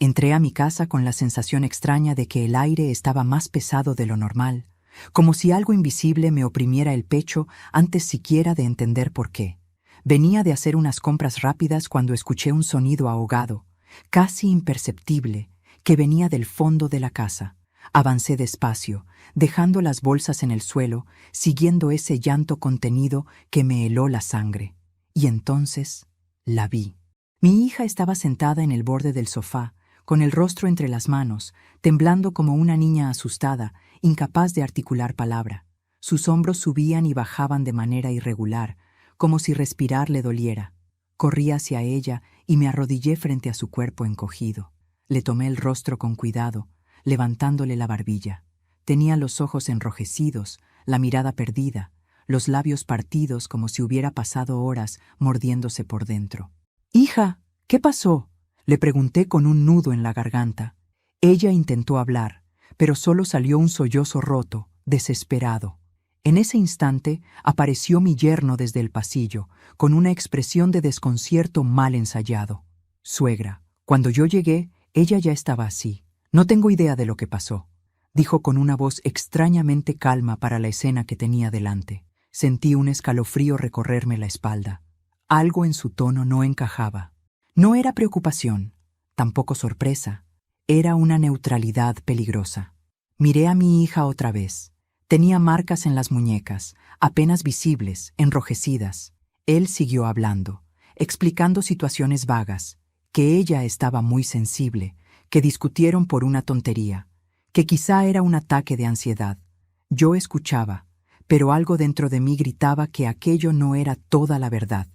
Entré a mi casa con la sensación extraña de que el aire estaba más pesado de lo normal, como si algo invisible me oprimiera el pecho antes siquiera de entender por qué. Venía de hacer unas compras rápidas cuando escuché un sonido ahogado, casi imperceptible, que venía del fondo de la casa. Avancé despacio, dejando las bolsas en el suelo, siguiendo ese llanto contenido que me heló la sangre. Y entonces la vi. Mi hija estaba sentada en el borde del sofá, con el rostro entre las manos, temblando como una niña asustada, incapaz de articular palabra. Sus hombros subían y bajaban de manera irregular, como si respirar le doliera. Corrí hacia ella y me arrodillé frente a su cuerpo encogido. Le tomé el rostro con cuidado, levantándole la barbilla. Tenía los ojos enrojecidos, la mirada perdida, los labios partidos como si hubiera pasado horas mordiéndose por dentro. «Hija, ¿qué pasó?», le pregunté con un nudo en la garganta. Ella intentó hablar, pero solo salió un sollozo roto, desesperado. En ese instante apareció mi yerno desde el pasillo, con una expresión de desconcierto mal ensayado. «Suegra, cuando yo llegué, ella ya estaba así. No tengo idea de lo que pasó», dijo con una voz extrañamente calma para la escena que tenía delante. Sentí un escalofrío recorrerme la espalda. Algo en su tono no encajaba. No era preocupación, tampoco sorpresa. Era una neutralidad peligrosa. Miré a mi hija otra vez. Tenía marcas en las muñecas, apenas visibles, enrojecidas. Él siguió hablando, explicando situaciones vagas, que ella estaba muy sensible, que discutieron por una tontería, que quizá era un ataque de ansiedad. Yo escuchaba, pero algo dentro de mí gritaba que aquello no era toda la verdad.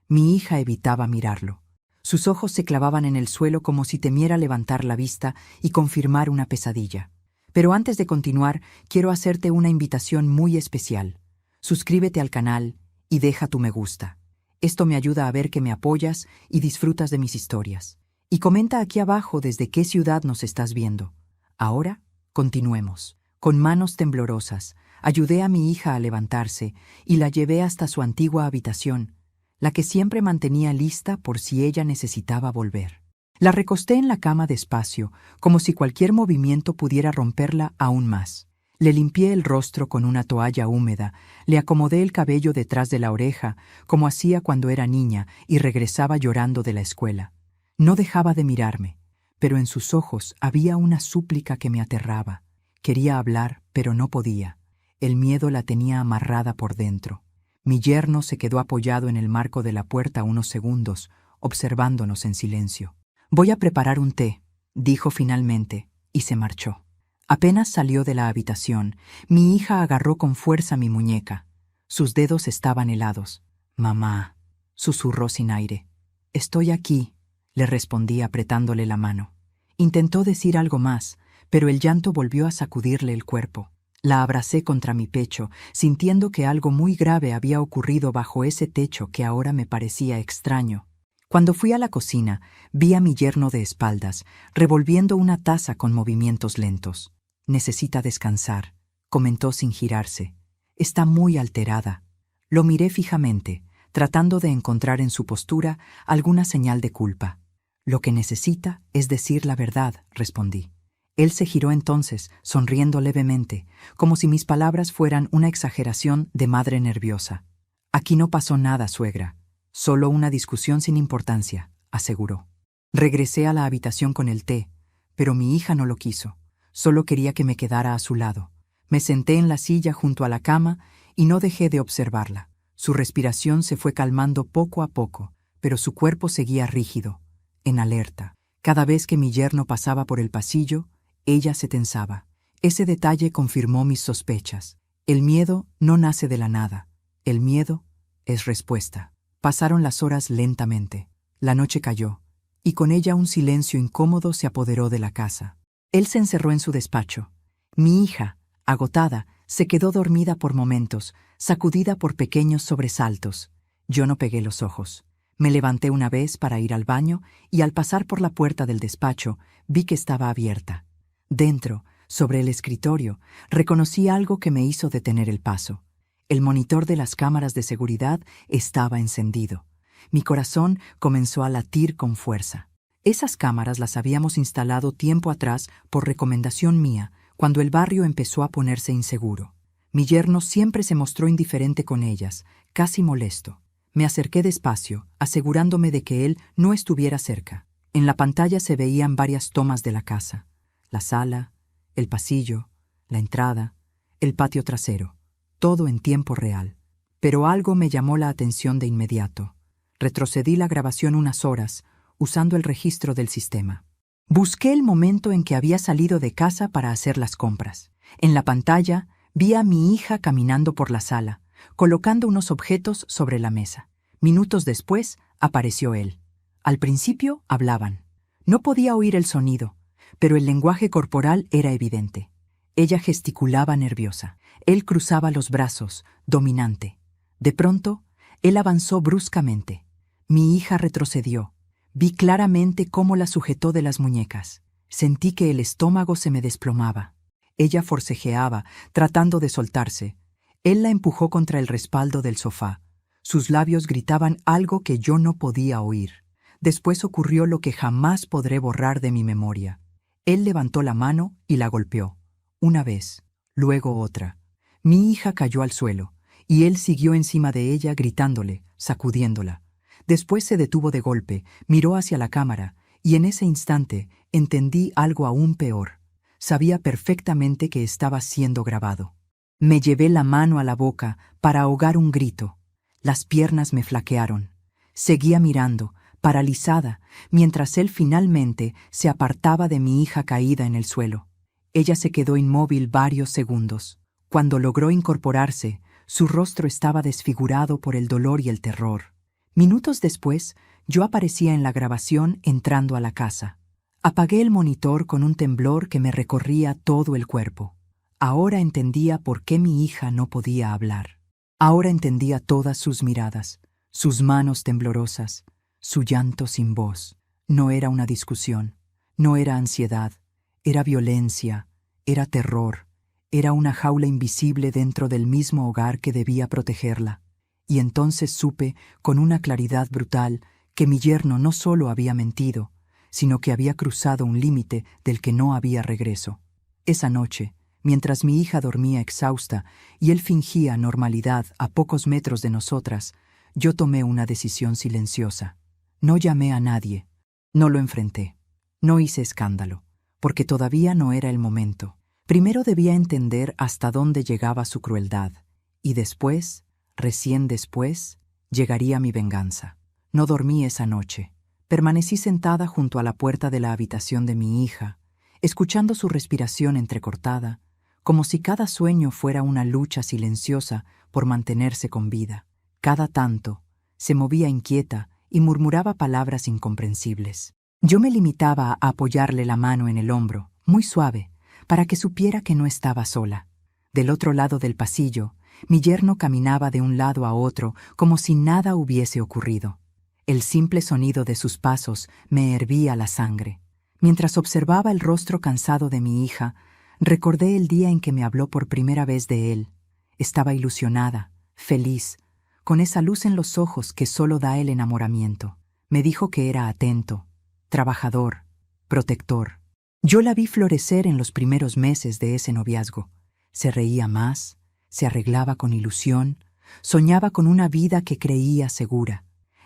Mi hija evitaba mirarlo. Sus ojos se clavaban en el suelo como si temiera levantar la vista y confirmar una pesadilla. Pero antes de continuar, quiero hacerte una invitación muy especial. Suscríbete al canal y deja tu me gusta. Esto me ayuda a ver que me apoyas y disfrutas de mis historias. Y comenta aquí abajo desde qué ciudad nos estás viendo. Ahora, continuemos. Con manos temblorosas, ayudé a mi hija a levantarse y la llevé hasta su antigua habitación, la que siempre mantenía lista por si ella necesitaba volver. La recosté en la cama despacio, como si cualquier movimiento pudiera romperla aún más. Le limpié el rostro con una toalla húmeda, le acomodé el cabello detrás de la oreja, como hacía cuando era niña y regresaba llorando de la escuela. No dejaba de mirarme, pero en sus ojos había una súplica que me aterraba. Quería hablar, pero no podía. El miedo la tenía amarrada por dentro. Mi yerno se quedó apoyado en el marco de la puerta unos segundos, observándonos en silencio. «Voy a preparar un té», dijo finalmente, y se marchó. Apenas salió de la habitación, mi hija agarró con fuerza mi muñeca. Sus dedos estaban helados. «Mamá», susurró sin aire. «Estoy aquí», le respondí apretándole la mano. Intentó decir algo más, pero el llanto volvió a sacudirle el cuerpo. La abracé contra mi pecho, sintiendo que algo muy grave había ocurrido bajo ese techo que ahora me parecía extraño. Cuando fui a la cocina, vi a mi yerno de espaldas, revolviendo una taza con movimientos lentos. «Necesita descansar», comentó sin girarse. «Está muy alterada». Lo miré fijamente, tratando de encontrar en su postura alguna señal de culpa. «Lo que necesita es decir la verdad», respondí. Él se giró entonces, sonriendo levemente, como si mis palabras fueran una exageración de madre nerviosa. «Aquí no pasó nada, suegra. Solo una discusión sin importancia», aseguró. Regresé a la habitación con el té, pero mi hija no lo quiso. Solo quería que me quedara a su lado. Me senté en la silla junto a la cama y no dejé de observarla. Su respiración se fue calmando poco a poco, pero su cuerpo seguía rígido, en alerta. Cada vez que mi yerno pasaba por el pasillo, ella se tensaba. Ese detalle confirmó mis sospechas. El miedo no nace de la nada. El miedo es respuesta. Pasaron las horas lentamente. La noche cayó, y con ella un silencio incómodo se apoderó de la casa. Él se encerró en su despacho. Mi hija, agotada, se quedó dormida por momentos, sacudida por pequeños sobresaltos. Yo no pegué los ojos. Me levanté una vez para ir al baño y al pasar por la puerta del despacho vi que estaba abierta. Dentro, sobre el escritorio, reconocí algo que me hizo detener el paso. El monitor de las cámaras de seguridad estaba encendido. Mi corazón comenzó a latir con fuerza. Esas cámaras las habíamos instalado tiempo atrás por recomendación mía, cuando el barrio empezó a ponerse inseguro. Mi yerno siempre se mostró indiferente con ellas, casi molesto. Me acerqué despacio, asegurándome de que él no estuviera cerca. En la pantalla se veían varias tomas de la casa: la sala, el pasillo, la entrada, el patio trasero, todo en tiempo real. Pero algo me llamó la atención de inmediato. Retrocedí la grabación unas horas, usando el registro del sistema. Busqué el momento en que había salido de casa para hacer las compras. En la pantalla vi a mi hija caminando por la sala, colocando unos objetos sobre la mesa. Minutos después apareció él. Al principio hablaban. No podía oír el sonido, pero el lenguaje corporal era evidente. Ella gesticulaba nerviosa. Él cruzaba los brazos, dominante. De pronto, él avanzó bruscamente. Mi hija retrocedió. Vi claramente cómo la sujetó de las muñecas. Sentí que el estómago se me desplomaba. Ella forcejeaba, tratando de soltarse. Él la empujó contra el respaldo del sofá. Sus labios gritaban algo que yo no podía oír. Después ocurrió lo que jamás podré borrar de mi memoria. Él levantó la mano y la golpeó. Una vez, luego otra. Mi hija cayó al suelo, y él siguió encima de ella gritándole, sacudiéndola. Después se detuvo de golpe, miró hacia la cámara, y en ese instante entendí algo aún peor. Sabía perfectamente que estaba siendo grabado. Me llevé la mano a la boca para ahogar un grito. Las piernas me flaquearon. Seguía mirando, paralizada, mientras él finalmente se apartaba de mi hija caída en el suelo. Ella se quedó inmóvil varios segundos. Cuando logró incorporarse, su rostro estaba desfigurado por el dolor y el terror. Minutos después, yo aparecía en la grabación entrando a la casa. Apagué el monitor con un temblor que me recorría todo el cuerpo. Ahora entendía por qué mi hija no podía hablar. Ahora entendía todas sus miradas, sus manos temblorosas, su llanto sin voz. No era una discusión, no era ansiedad, era violencia, era terror, era una jaula invisible dentro del mismo hogar que debía protegerla. Y entonces supe, con una claridad brutal, que mi yerno no solo había mentido, sino que había cruzado un límite del que no había regreso. Esa noche, mientras mi hija dormía exhausta y él fingía normalidad a pocos metros de nosotras, yo tomé una decisión silenciosa. No llamé a nadie, no lo enfrenté, no hice escándalo, porque todavía no era el momento. Primero debía entender hasta dónde llegaba su crueldad, y después, recién después, llegaría mi venganza. No dormí esa noche. Permanecí sentada junto a la puerta de la habitación de mi hija, escuchando su respiración entrecortada, como si cada sueño fuera una lucha silenciosa por mantenerse con vida. Cada tanto, se movía inquieta y murmuraba palabras incomprensibles. Yo me limitaba a apoyarle la mano en el hombro, muy suave, para que supiera que no estaba sola. Del otro lado del pasillo, mi yerno caminaba de un lado a otro como si nada hubiese ocurrido. El simple sonido de sus pasos me hervía la sangre. Mientras observaba el rostro cansado de mi hija, recordé el día en que me habló por primera vez de él. Estaba ilusionada, feliz, con esa luz en los ojos que solo da el enamoramiento. Me dijo que era atento, trabajador, protector. Yo la vi florecer en los primeros meses de ese noviazgo. Se reía más, se arreglaba con ilusión, soñaba con una vida que creía segura.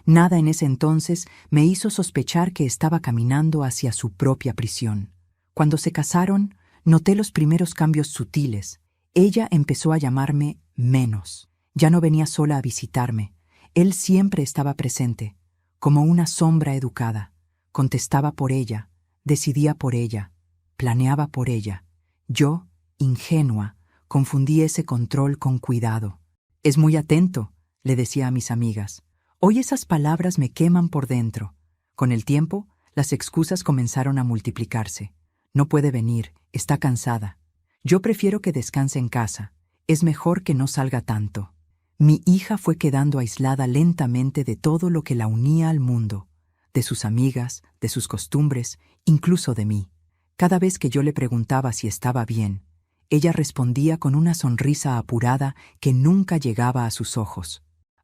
Nada en ese entonces me hizo sospechar que estaba caminando hacia su propia prisión. Cuando se casaron, noté los primeros cambios sutiles. Ella empezó a llamarme menos. Ya no venía sola a visitarme. Él siempre estaba presente, como una sombra educada. Contestaba por ella, decidía por ella, planeaba por ella. Yo, ingenua, confundí ese control con cuidado. «Es muy atento», le decía a mis amigas. Hoy esas palabras me queman por dentro. Con el tiempo, las excusas comenzaron a multiplicarse. No puede venir, está cansada. Yo prefiero que descanse en casa. Es mejor que no salga tanto. Mi hija fue quedando aislada lentamente de todo lo que la unía al mundo, de sus amigas, de sus costumbres, incluso de mí. Cada vez que yo le preguntaba si estaba bien, ella respondía con una sonrisa apurada que nunca llegaba a sus ojos.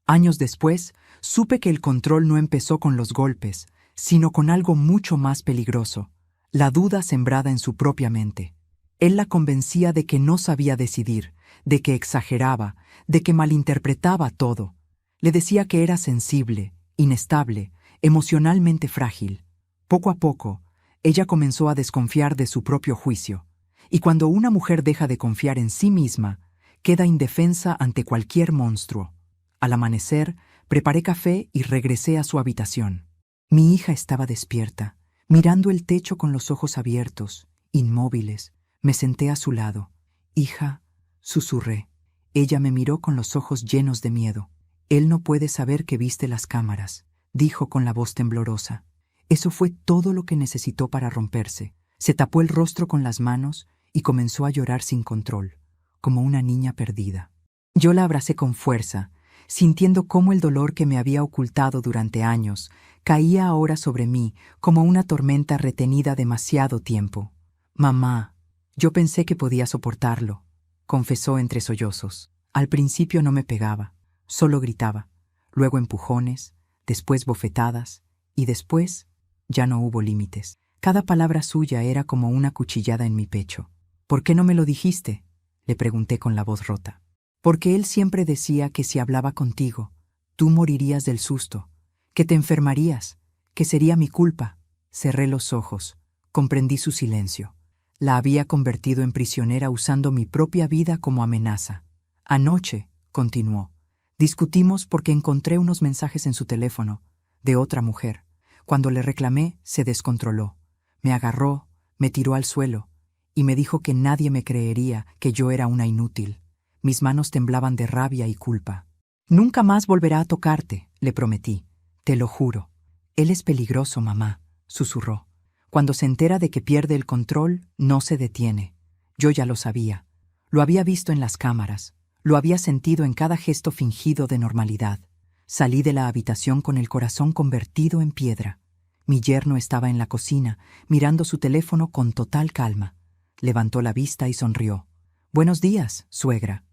Años después, supe que el control no empezó con los golpes, sino con algo mucho más peligroso, la duda sembrada en su propia mente. Él la convencía de que no sabía decidir, de que exageraba, de que malinterpretaba todo. Le decía que era sensible, inestable, emocionalmente frágil. Poco a poco, ella comenzó a desconfiar de su propio juicio. Y cuando una mujer deja de confiar en sí misma, queda indefensa ante cualquier monstruo. Al amanecer, preparé café y regresé a su habitación. Mi hija estaba despierta, mirando el techo con los ojos abiertos, inmóviles. Me senté a su lado. «Hija», susurré. Ella me miró con los ojos llenos de miedo. «Él no puede saber que viste las cámaras», dijo con la voz temblorosa. Eso fue todo lo que necesitó para romperse. Se tapó el rostro con las manos y comenzó a llorar sin control, como una niña perdida. Yo la abracé con fuerza, sintiendo cómo el dolor que me había ocultado durante años caía ahora sobre mí como una tormenta retenida demasiado tiempo. «Mamá, yo pensé que podía soportarlo», confesó entre sollozos. Al principio no me pegaba, solo gritaba, luego empujones, después bofetadas, y después ya no hubo límites. Cada palabra suya era como una cuchillada en mi pecho. «¿Por qué no me lo dijiste?», le pregunté con la voz rota. «Porque él siempre decía que si hablaba contigo, tú morirías del susto, que te enfermarías, que sería mi culpa». Cerré los ojos, comprendí su silencio. La había convertido en prisionera usando mi propia vida como amenaza. «Anoche», continuó, «discutimos porque encontré unos mensajes en su teléfono, de otra mujer. Cuando le reclamé, se descontroló. Me agarró, me tiró al suelo, y me dijo que nadie me creería, que yo era una inútil». Mis manos temblaban de rabia y culpa. «Nunca más volverá a tocarte», le prometí. «Te lo juro». «Él es peligroso, mamá», susurró. «Cuando se entera de que pierde el control, no se detiene». Yo ya lo sabía. Lo había visto en las cámaras. Lo había sentido en cada gesto fingido de normalidad. Salí de la habitación con el corazón convertido en piedra. Mi yerno estaba en la cocina, mirando su teléfono con total calma. Levantó la vista y sonrió. «Buenos días, suegra».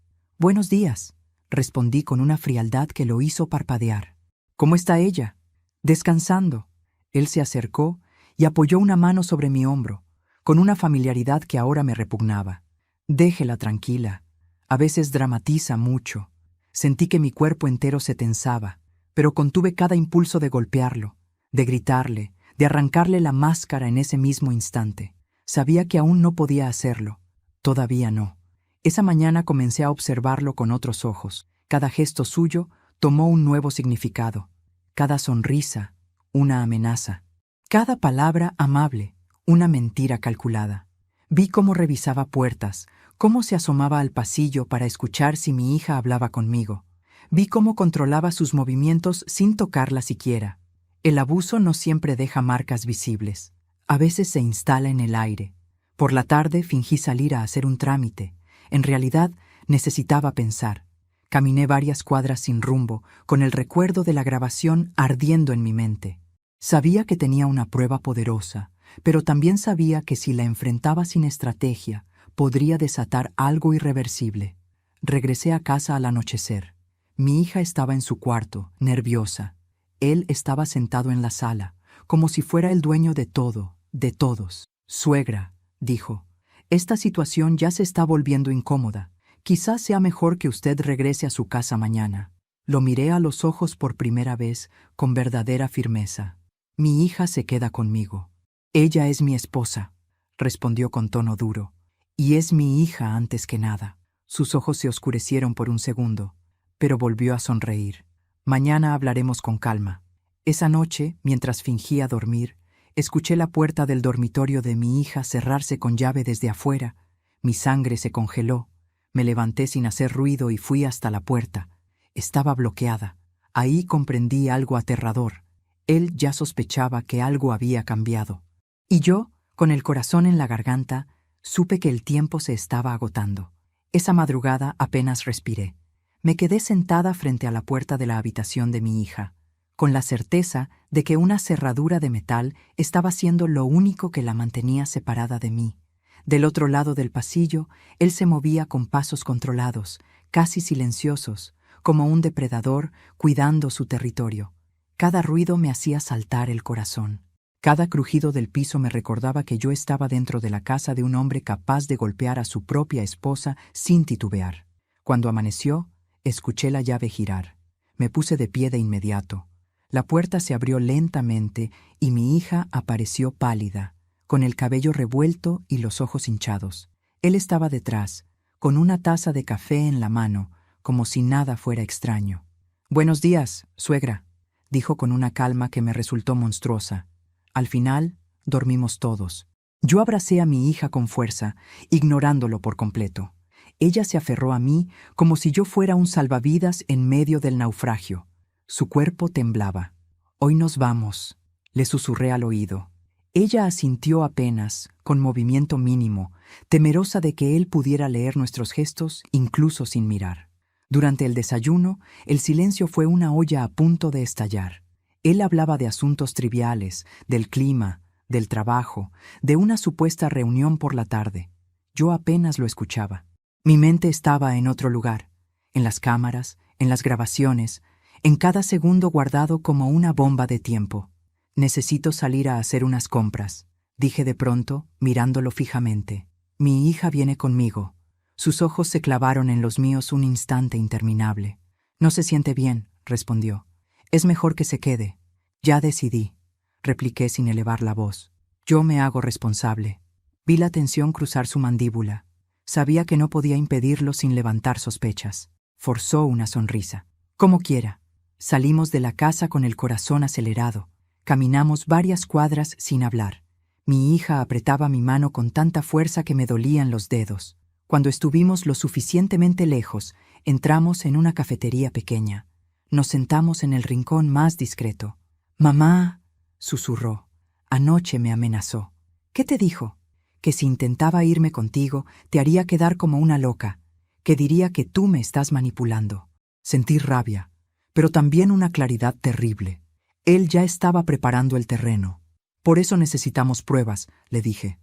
«Buenos días», respondí con una frialdad que lo hizo parpadear. «¿Cómo está ella?» «Descansando». Él se acercó y apoyó una mano sobre mi hombro, con una familiaridad que ahora me repugnaba. «Déjela tranquila. A veces dramatiza mucho». Sentí que mi cuerpo entero se tensaba, pero contuve cada impulso de golpearlo, de gritarle, de arrancarle la máscara en ese mismo instante. Sabía que aún no podía hacerlo. Todavía no. Esa mañana comencé a observarlo con otros ojos. Cada gesto suyo tomó un nuevo significado. Cada sonrisa, una amenaza. Cada palabra amable, una mentira calculada. Vi cómo revisaba puertas, cómo se asomaba al pasillo para escuchar si mi hija hablaba conmigo. Vi cómo controlaba sus movimientos sin tocarla siquiera. El abuso no siempre deja marcas visibles. A veces se instala en el aire. Por la tarde fingí salir a hacer un trámite. En realidad, necesitaba pensar. Caminé varias cuadras sin rumbo, con el recuerdo de la grabación ardiendo en mi mente. Sabía que tenía una prueba poderosa, pero también sabía que si la enfrentaba sin estrategia, podría desatar algo irreversible. Regresé a casa al anochecer. Mi hija estaba en su cuarto, nerviosa. Él estaba sentado en la sala, como si fuera el dueño de todo, de todos. «Suegra», dijo, «esta situación ya se está volviendo incómoda. Quizás sea mejor que usted regrese a su casa mañana». Lo miré a los ojos por primera vez con verdadera firmeza. «Mi hija se queda conmigo. Ella es mi esposa», respondió con tono duro. «Y es mi hija antes que nada». Sus ojos se oscurecieron por un segundo, pero volvió a sonreír. «Mañana hablaremos con calma». Esa noche, mientras fingía dormir, escuché la puerta del dormitorio de mi hija cerrarse con llave desde afuera. Mi sangre se congeló. Me levanté sin hacer ruido y fui hasta la puerta. Estaba bloqueada. Ahí comprendí algo aterrador. Él ya sospechaba que algo había cambiado. Y yo, con el corazón en la garganta, supe que el tiempo se estaba agotando. Esa madrugada apenas respiré. Me quedé sentada frente a la puerta de la habitación de mi hija, con la certeza de que una cerradura de metal estaba siendo lo único que la mantenía separada de mí. Del otro lado del pasillo, él se movía con pasos controlados, casi silenciosos, como un depredador cuidando su territorio. Cada ruido me hacía saltar el corazón. Cada crujido del piso me recordaba que yo estaba dentro de la casa de un hombre capaz de golpear a su propia esposa sin titubear. Cuando amaneció, escuché la llave girar. Me puse de pie de inmediato. La puerta se abrió lentamente y mi hija apareció pálida, con el cabello revuelto y los ojos hinchados. Él estaba detrás, con una taza de café en la mano, como si nada fuera extraño. «Buenos días, suegra», dijo con una calma que me resultó monstruosa. Al final, dormimos todos. Yo abracé a mi hija con fuerza, ignorándolo por completo. Ella se aferró a mí como si yo fuera un salvavidas en medio del naufragio. Su cuerpo temblaba. «Hoy nos vamos», le susurré al oído. Ella asintió apenas, con movimiento mínimo, temerosa de que él pudiera leer nuestros gestos incluso sin mirar. Durante el desayuno, el silencio fue una olla a punto de estallar. Él hablaba de asuntos triviales, del clima, del trabajo, de una supuesta reunión por la tarde. Yo apenas lo escuchaba. Mi mente estaba en otro lugar, en las cámaras, en las grabaciones, en cada segundo guardado como una bomba de tiempo. «Necesito salir a hacer unas compras», dije de pronto, mirándolo fijamente. «Mi hija viene conmigo». Sus ojos se clavaron en los míos un instante interminable. «No se siente bien», respondió. «Es mejor que se quede». «Ya decidí», repliqué sin elevar la voz. «Yo me hago responsable». Vi la tensión cruzar su mandíbula. Sabía que no podía impedirlo sin levantar sospechas. Forzó una sonrisa. «Como quiera». Salimos de la casa con el corazón acelerado. Caminamos varias cuadras sin hablar. Mi hija apretaba mi mano con tanta fuerza que me dolían los dedos. Cuando estuvimos lo suficientemente lejos, entramos en una cafetería pequeña. Nos sentamos en el rincón más discreto. «Mamá», susurró, «anoche me amenazó». «¿Qué te dijo?» «Que si intentaba irme contigo, te haría quedar como una loca, que diría que tú me estás manipulando». Sentí rabia, pero también una claridad terrible. Él ya estaba preparando el terreno. «Por eso necesitamos pruebas», le dije.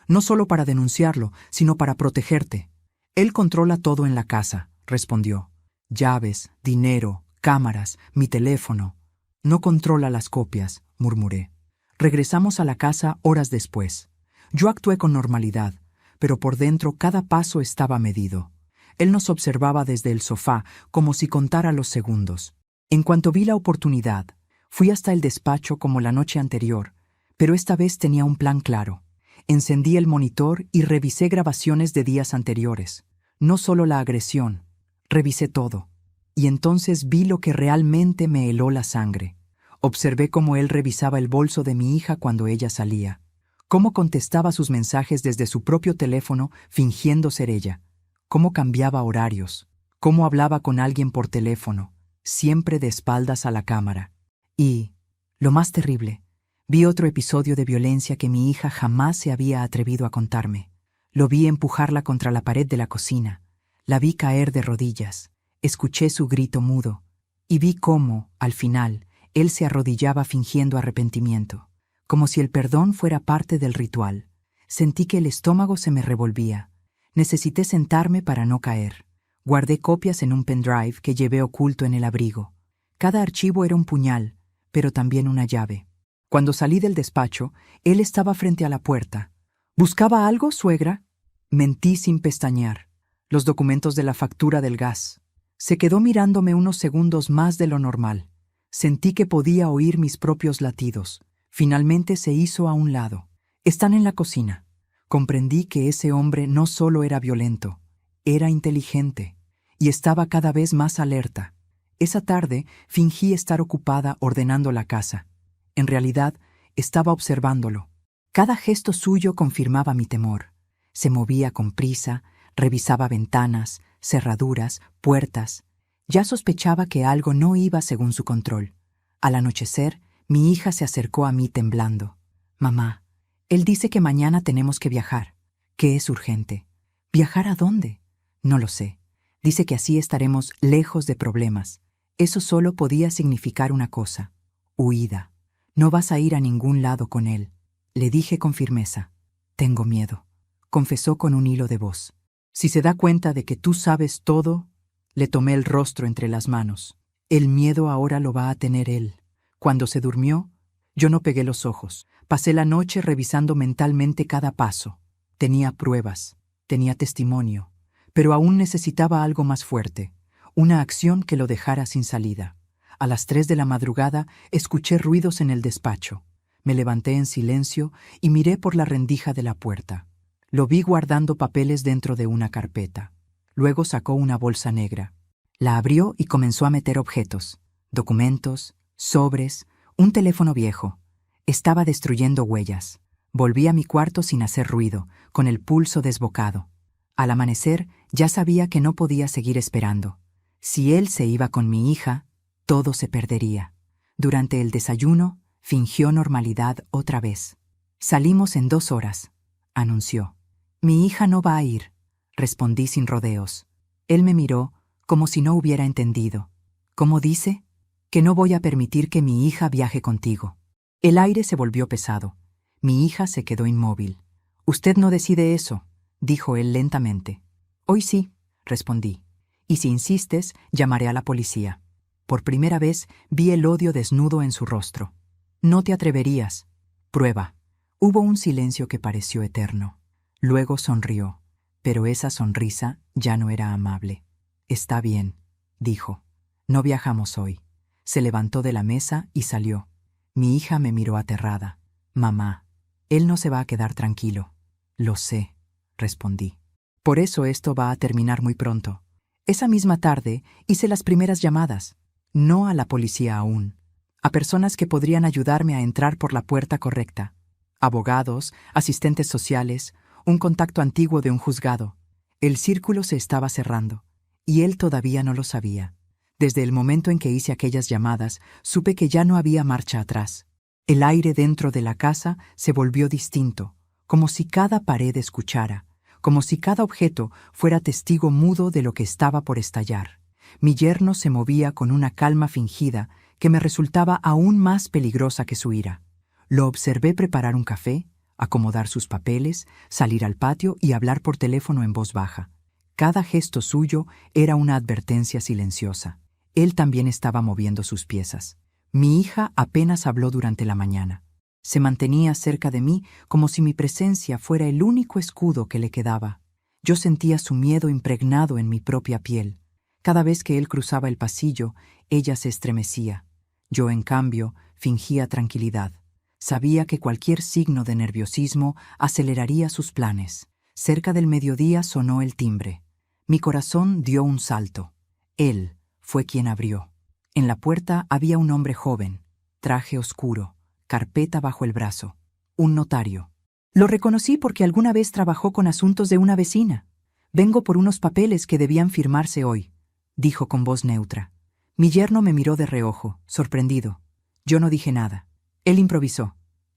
«No solo para denunciarlo, sino para protegerte». «Él controla todo en la casa», respondió. «Llaves, dinero, cámaras, mi teléfono». «No controla las copias», murmuré. Regresamos a la casa horas después. Yo actué con normalidad, pero por dentro cada paso estaba medido. Él nos observaba desde el sofá, como si contara los segundos. En cuanto vi la oportunidad, fui hasta el despacho como la noche anterior, pero esta vez tenía un plan claro. Encendí el monitor y revisé grabaciones de días anteriores. No solo la agresión, revisé todo. Y entonces vi lo que realmente me heló la sangre. Observé cómo él revisaba el bolso de mi hija cuando ella salía. Cómo contestaba sus mensajes desde su propio teléfono fingiendo ser ella. Cómo cambiaba horarios. Cómo hablaba con alguien por teléfono, siempre de espaldas a la cámara. Y, lo más terrible, vi otro episodio de violencia que mi hija jamás se había atrevido a contarme. Lo vi empujarla contra la pared de la cocina. La vi caer de rodillas. Escuché su grito mudo. Y vi cómo, al final, él se arrodillaba fingiendo arrepentimiento, como si el perdón fuera parte del ritual. Sentí que el estómago se me revolvía. Necesité sentarme para no caer. Guardé copias en un pendrive que llevé oculto en el abrigo. Cada archivo era un puñal, pero también una llave. Cuando salí del despacho, él estaba frente a la puerta. «¿Buscaba algo, suegra?» Mentí sin pestañear. «Los documentos de la factura del gas». Se quedó mirándome unos segundos más de lo normal. Sentí que podía oír mis propios latidos. Finalmente se hizo a un lado. «Están en la cocina». Comprendí que ese hombre no solo era violento, era inteligente, y estaba cada vez más alerta. Esa tarde fingí estar ocupada ordenando la casa. En realidad, estaba observándolo. Cada gesto suyo confirmaba mi temor. Se movía con prisa, revisaba ventanas, cerraduras, puertas. Ya sospechaba que algo no iba según su control. Al anochecer, mi hija se acercó a mí temblando. «Mamá, él dice que mañana tenemos que viajar, que es urgente». «¿Viajar a dónde?» «No lo sé. Dice que así estaremos lejos de problemas». Eso solo podía significar una cosa: huida. «No vas a ir a ningún lado con él», le dije con firmeza. «Tengo miedo», confesó con un hilo de voz. «Si se da cuenta de que tú sabes todo», le tomé el rostro entre las manos. «El miedo ahora lo va a tener él. Cuando se durmió, yo no pegué los ojos. Pasé la noche revisando mentalmente cada paso. Tenía pruebas, tenía testimonio, pero aún necesitaba algo más fuerte, una acción que lo dejara sin salida. A las 3 de la madrugada escuché ruidos en el despacho. Me levanté en silencio y miré por la rendija de la puerta. Lo vi guardando papeles dentro de una carpeta. Luego sacó una bolsa negra. La abrió y comenzó a meter objetos, documentos, sobres, un teléfono viejo. Estaba destruyendo huellas. Volví a mi cuarto sin hacer ruido, con el pulso desbocado. Al amanecer, ya sabía que no podía seguir esperando. Si él se iba con mi hija, todo se perdería. Durante el desayuno, fingió normalidad otra vez. Salimos en 2 horas, anunció. Mi hija no va a ir, respondí sin rodeos. Él me miró como si no hubiera entendido. ¿Cómo dice? Que no voy a permitir que mi hija viaje contigo. El aire se volvió pesado. Mi hija se quedó inmóvil. Usted no decide eso, dijo él lentamente. Hoy sí, respondí. Y si insistes, llamaré a la policía. Por primera vez vi el odio desnudo en su rostro. No te atreverías. Prueba. Hubo un silencio que pareció eterno. Luego sonrió, pero esa sonrisa ya no era amable. Está bien, dijo. No viajamos hoy. Se levantó de la mesa y salió. Mi hija me miró aterrada. Mamá, él no se va a quedar tranquilo. Lo sé, respondí. Por eso esto va a terminar muy pronto. Esa misma tarde hice las primeras llamadas. No a la policía aún. A personas que podrían ayudarme a entrar por la puerta correcta. Abogados, asistentes sociales, un contacto antiguo de un juzgado. El círculo se estaba cerrando, y él todavía no lo sabía. Desde el momento en que hice aquellas llamadas, supe que ya no había marcha atrás. El aire dentro de la casa se volvió distinto, como si cada pared escuchara, como si cada objeto fuera testigo mudo de lo que estaba por estallar. Mi yerno se movía con una calma fingida que me resultaba aún más peligrosa que su ira. Lo observé preparar un café, acomodar sus papeles, salir al patio y hablar por teléfono en voz baja. Cada gesto suyo era una advertencia silenciosa. Él también estaba moviendo sus piezas. Mi hija apenas habló durante la mañana. Se mantenía cerca de mí como si mi presencia fuera el único escudo que le quedaba. Yo sentía su miedo impregnado en mi propia piel. Cada vez que él cruzaba el pasillo, ella se estremecía. Yo, en cambio, fingía tranquilidad. Sabía que cualquier signo de nerviosismo aceleraría sus planes. Cerca del mediodía sonó el timbre. Mi corazón dio un salto. Él fue quien abrió. En la puerta había un hombre joven, traje oscuro, carpeta bajo el brazo, un notario. Lo reconocí porque alguna vez trabajó con asuntos de una vecina. Vengo por unos papeles que debían firmarse hoy, dijo con voz neutra. Mi yerno me miró de reojo, sorprendido. Yo no dije nada. Él improvisó.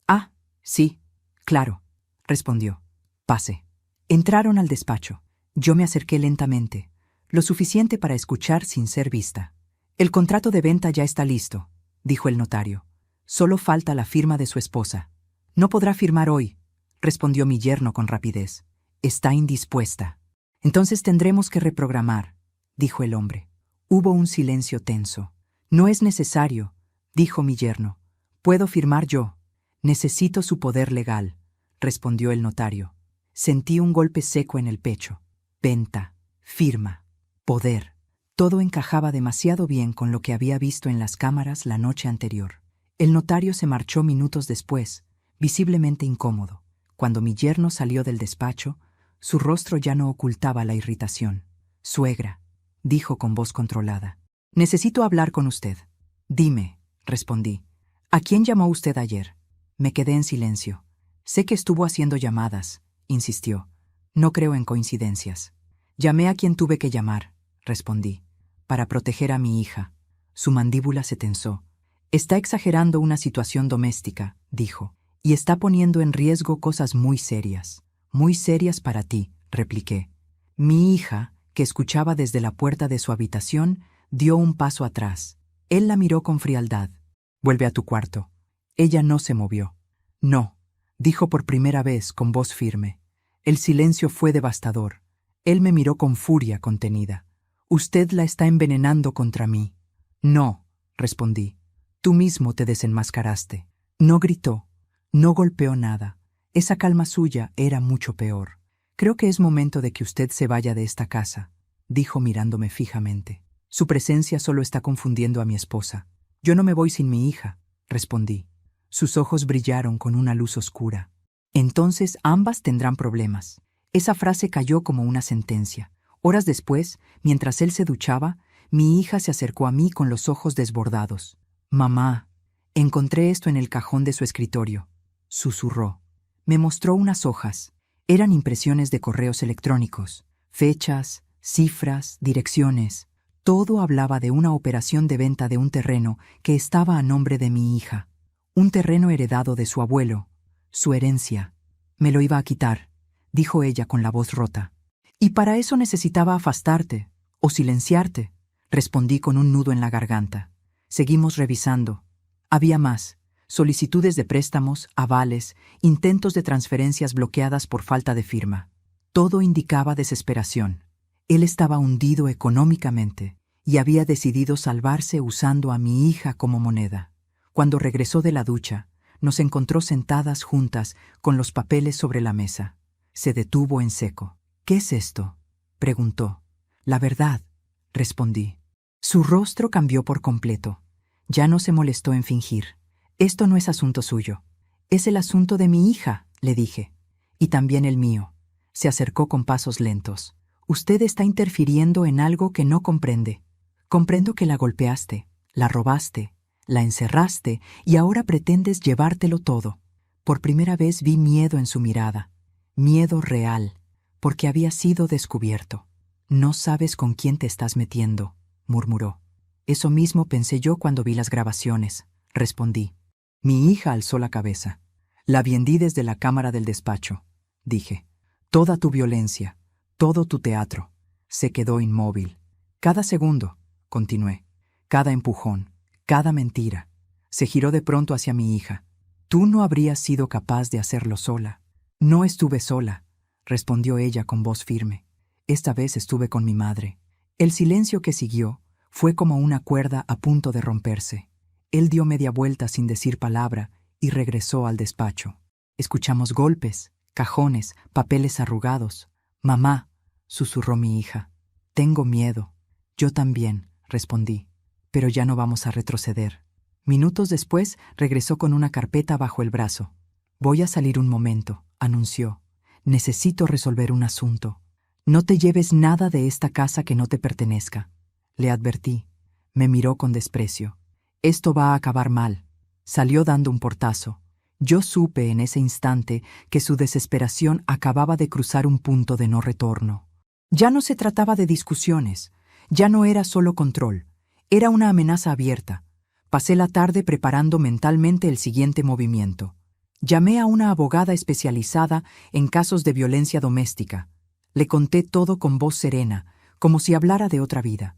Ah, sí, claro, respondió. Pase. Entraron al despacho. Yo me acerqué lentamente, lo suficiente para escuchar sin ser vista. El contrato de venta ya está listo, dijo el notario. Solo falta la firma de su esposa. No podrá firmar hoy, respondió mi yerno con rapidez. Está indispuesta. Entonces tendremos que reprogramar, dijo el hombre. Hubo un silencio tenso. No es necesario, dijo mi yerno. Puedo firmar yo. Necesito su poder legal, respondió el notario. Sentí un golpe seco en el pecho. Venta, firma, poder. Todo encajaba demasiado bien con lo que había visto en las cámaras la noche anterior. El notario se marchó minutos después, visiblemente incómodo. Cuando mi yerno salió del despacho, su rostro ya no ocultaba la irritación. Suegra, dijo con voz controlada. Necesito hablar con usted. Dime, respondí. ¿A quién llamó usted ayer? Me quedé en silencio. Sé que estuvo haciendo llamadas, insistió. No creo en coincidencias. Llamé a quien tuve que llamar, respondí, para proteger a mi hija. Su mandíbula se tensó. Está exagerando una situación doméstica, dijo, y está poniendo en riesgo cosas muy serias para ti, repliqué. Mi hija, que escuchaba desde la puerta de su habitación, dio un paso atrás. Él la miró con frialdad. Vuelve a tu cuarto. Ella no se movió. No, dijo por primera vez con voz firme. El silencio fue devastador. Él me miró con furia contenida. Usted la está envenenando contra mí. No, respondí. Tú mismo te desenmascaraste. No gritó, no golpeó nada. Esa calma suya era mucho peor. Creo que es momento de que usted se vaya de esta casa, dijo mirándome fijamente. Su presencia solo está confundiendo a mi esposa. Yo no me voy sin mi hija, respondí. Sus ojos brillaron con una luz oscura. Entonces ambas tendrán problemas. Esa frase cayó como una sentencia. Horas después, mientras él se duchaba, mi hija se acercó a mí con los ojos desbordados. Mamá, encontré esto en el cajón de su escritorio, susurró. Me mostró unas hojas. Eran impresiones de correos electrónicos, fechas, cifras, direcciones. Todo hablaba de una operación de venta de un terreno que estaba a nombre de mi hija. Un terreno heredado de su abuelo. Su herencia. Me lo iba a quitar, dijo ella con la voz rota. Y para eso necesitaba afastarte, o silenciarte, respondí con un nudo en la garganta. Seguimos revisando. Había más. Solicitudes de préstamos, avales, intentos de transferencias bloqueadas por falta de firma. Todo indicaba desesperación. Él estaba hundido económicamente y había decidido salvarse usando a mi hija como moneda. Cuando regresó de la ducha, nos encontró sentadas juntas con los papeles sobre la mesa. Se detuvo en seco. ¿Qué es esto?, preguntó. La verdad, respondí. Su rostro cambió por completo. Ya no se molestó en fingir. Esto no es asunto suyo. Es el asunto de mi hija, le dije. Y también el mío. Se acercó con pasos lentos. Usted está interfiriendo en algo que no comprende. Comprendo que la golpeaste, la robaste, la encerraste y ahora pretendes llevártelo todo. Por primera vez vi miedo en su mirada. Miedo real, porque había sido descubierto. No sabes con quién te estás metiendo, murmuró. Eso mismo pensé yo cuando vi las grabaciones, respondí. Mi hija alzó la cabeza. La viendí desde la cámara del despacho, dije. Toda tu violencia, todo tu teatro. Se quedó inmóvil. Cada segundo, continué, cada empujón, cada mentira. Se giró de pronto hacia mi hija. Tú no habrías sido capaz de hacerlo sola. No estuve sola, respondió ella con voz firme. Esta vez estuve con mi madre. El silencio que siguió fue como una cuerda a punto de romperse. Él dio media vuelta sin decir palabra y regresó al despacho. Escuchamos golpes, cajones, papeles arrugados. Mamá, susurró mi hija. Tengo miedo. Yo también, respondí. Pero ya no vamos a retroceder. Minutos después regresó con una carpeta bajo el brazo. Voy a salir un momento, anunció. Necesito resolver un asunto. No te lleves nada de esta casa que no te pertenezca. Le advertí. Me miró con desprecio. Esto va a acabar mal. Salió dando un portazo. Yo supe en ese instante que su desesperación acababa de cruzar un punto de no retorno. Ya no se trataba de discusiones. Ya no era solo control. Era una amenaza abierta. Pasé la tarde preparando mentalmente el siguiente movimiento. Llamé a una abogada especializada en casos de violencia doméstica. Le conté todo con voz serena, como si hablara de otra vida.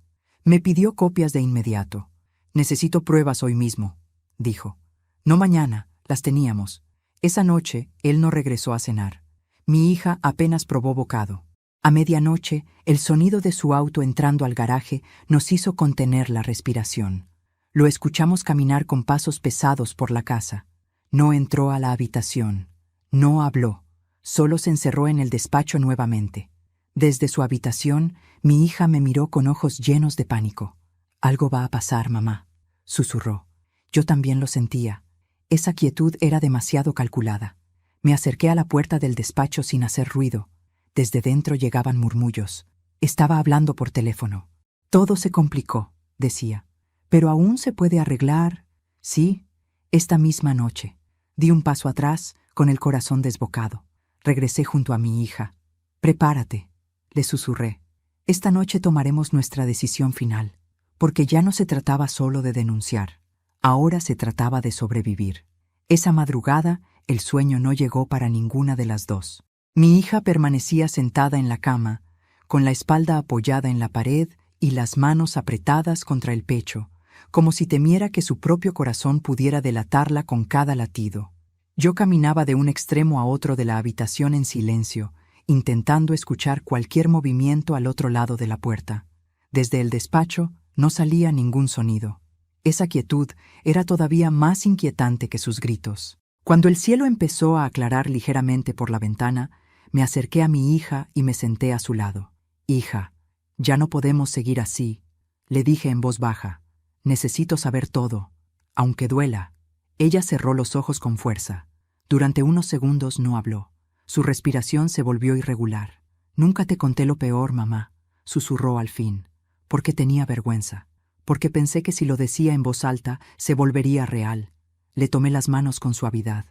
Me pidió copias de inmediato. Necesito pruebas hoy mismo, dijo. No mañana, las teníamos. Esa noche, él no regresó a cenar. Mi hija apenas probó bocado. A medianoche, el sonido de su auto entrando al garaje nos hizo contener la respiración. Lo escuchamos caminar con pasos pesados por la casa. No entró a la habitación. No habló. Solo se encerró en el despacho nuevamente. Desde su habitación, mi hija me miró con ojos llenos de pánico. Algo va a pasar, mamá, susurró. Yo también lo sentía. Esa quietud era demasiado calculada. Me acerqué a la puerta del despacho sin hacer ruido. Desde dentro llegaban murmullos. Estaba hablando por teléfono. Todo se complicó, decía. Pero aún se puede arreglar. Sí, esta misma noche. Di un paso atrás, con el corazón desbocado. Regresé junto a mi hija. Prepárate, le susurré. Esta noche tomaremos nuestra decisión final, porque ya no se trataba solo de denunciar. Ahora se trataba de sobrevivir. Esa madrugada, el sueño no llegó para ninguna de las dos. Mi hija permanecía sentada en la cama, con la espalda apoyada en la pared y las manos apretadas contra el pecho, como si temiera que su propio corazón pudiera delatarla con cada latido. Yo caminaba de un extremo a otro de la habitación en silencio, intentando escuchar cualquier movimiento al otro lado de la puerta. Desde el despacho no salía ningún sonido. Esa quietud era todavía más inquietante que sus gritos. Cuando el cielo empezó a aclarar ligeramente por la ventana, me acerqué a mi hija y me senté a su lado. «Hija, ya no podemos seguir así», le dije en voz baja. «Necesito saber todo, aunque duela». Ella cerró los ojos con fuerza. Durante unos segundos no habló. Su respiración se volvió irregular. «Nunca te conté lo peor, mamá», susurró al fin, porque tenía vergüenza, porque pensé que si lo decía en voz alta se volvería real. Le tomé las manos con suavidad.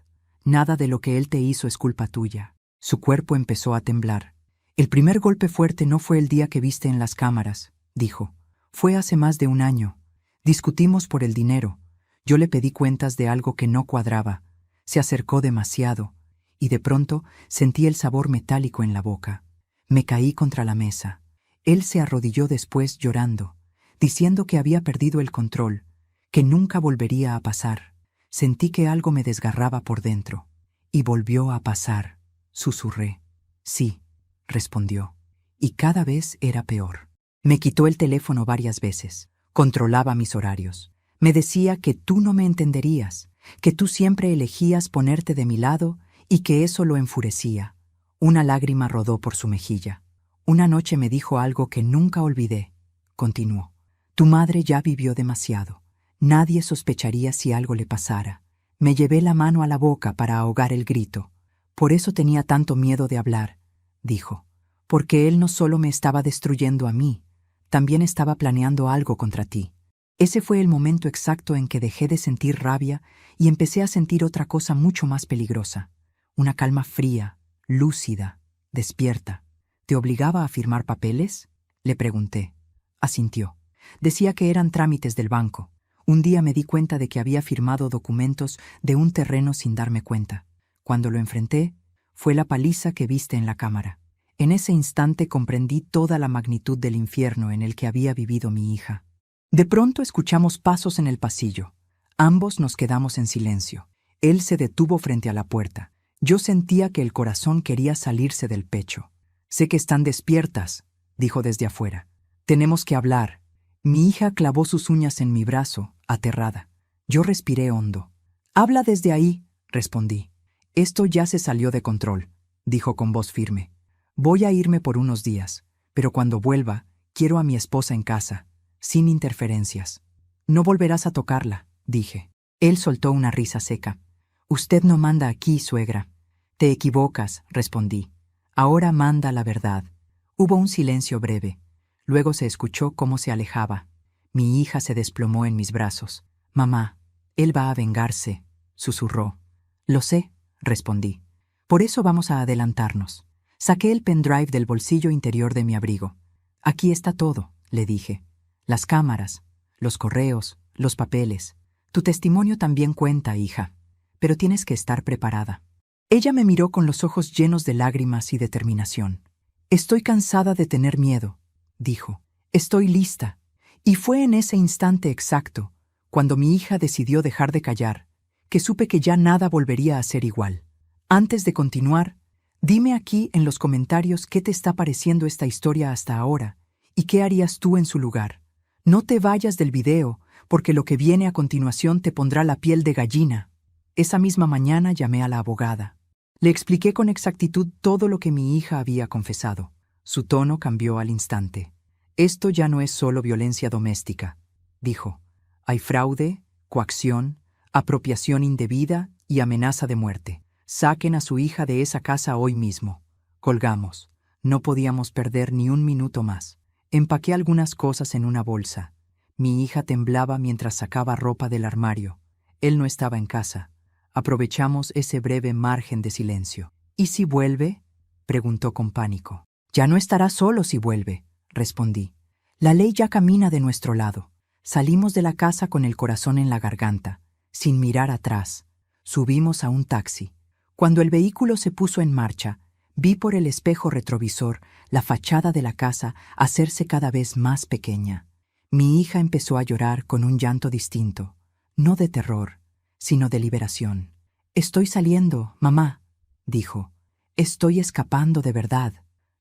«Nada de lo que él te hizo es culpa tuya». Su cuerpo empezó a temblar. «El primer golpe fuerte no fue el día que viste en las cámaras», dijo. «Fue hace más de un año. Discutimos por el dinero. Yo le pedí cuentas de algo que no cuadraba. Se acercó demasiado, y de pronto sentí el sabor metálico en la boca. Me caí contra la mesa. Él se arrodilló después llorando, diciendo que había perdido el control, que nunca volvería a pasar. Sentí que algo me desgarraba por dentro. Y volvió a pasar», susurré. «Sí», respondió. Y cada vez era peor. Me quitó el teléfono varias veces. Controlaba mis horarios. Me decía que tú no me entenderías, que tú siempre elegías ponerte de mi lado y que eso lo enfurecía. Una lágrima rodó por su mejilla. «Una noche me dijo algo que nunca olvidé», continuó. «Tu madre ya vivió demasiado. Nadie sospecharía si algo le pasara». Me llevé la mano a la boca para ahogar el grito. «Por eso tenía tanto miedo de hablar», dijo. «Porque él no solo me estaba destruyendo a mí, también estaba planeando algo contra ti». Ese fue el momento exacto en que dejé de sentir rabia y empecé a sentir otra cosa mucho más peligrosa. Una calma fría, lúcida, despierta. «¿Te obligaba a firmar papeles?», le pregunté. Asintió. Decía que eran trámites del banco. Un día me di cuenta de que había firmado documentos de un terreno sin darme cuenta. Cuando lo enfrenté, fue la paliza que viste en la cámara. En ese instante comprendí toda la magnitud del infierno en el que había vivido mi hija. De pronto escuchamos pasos en el pasillo. Ambos nos quedamos en silencio. Él se detuvo frente a la puerta. Yo sentía que el corazón quería salirse del pecho. «Sé que están despiertas», dijo desde afuera. «Tenemos que hablar». Mi hija clavó sus uñas en mi brazo, aterrada. Yo respiré hondo. «Habla desde ahí», respondí. «Esto ya se salió de control», dijo con voz firme. «Voy a irme por unos días, pero cuando vuelva, quiero a mi esposa en casa, sin interferencias». «No volverás a tocarla», dije. Él soltó una risa seca. «Usted no manda aquí, suegra». «Te equivocas», respondí. «Ahora manda la verdad». Hubo un silencio breve. Luego se escuchó cómo se alejaba. Mi hija se desplomó en mis brazos. «Mamá, él va a vengarse», susurró. «Lo sé», respondí. «Por eso vamos a adelantarnos». Saqué el pendrive del bolsillo interior de mi abrigo. «Aquí está todo», le dije. «Las cámaras, los correos, los papeles. Tu testimonio también cuenta, hija, pero tienes que estar preparada». Ella me miró con los ojos llenos de lágrimas y determinación. «Estoy cansada de tener miedo», dijo. «Estoy lista». Y fue en ese instante exacto, cuando mi hija decidió dejar de callar, que supe que ya nada volvería a ser igual. Antes de continuar, dime aquí en los comentarios qué te está pareciendo esta historia hasta ahora y qué harías tú en su lugar. No te vayas del video, porque lo que viene a continuación te pondrá la piel de gallina. Esa misma mañana llamé a la abogada. Le expliqué con exactitud todo lo que mi hija había confesado. Su tono cambió al instante. «Esto ya no es solo violencia doméstica», dijo. «Hay fraude, coacción, apropiación indebida y amenaza de muerte. Saquen a su hija de esa casa hoy mismo». Colgamos. No podíamos perder ni un minuto más. Empaqué algunas cosas en una bolsa. Mi hija temblaba mientras sacaba ropa del armario. Él no estaba en casa. Aprovechamos ese breve margen de silencio. «¿Y si vuelve?», preguntó con pánico. «Ya no estará solo si vuelve», respondí. «La ley ya camina de nuestro lado». Salimos de la casa con el corazón en la garganta, sin mirar atrás. Subimos a un taxi. Cuando el vehículo se puso en marcha, vi por el espejo retrovisor la fachada de la casa hacerse cada vez más pequeña. Mi hija empezó a llorar con un llanto distinto, no de terror, sino de liberación. «Estoy saliendo, mamá», dijo. «Estoy escapando de verdad».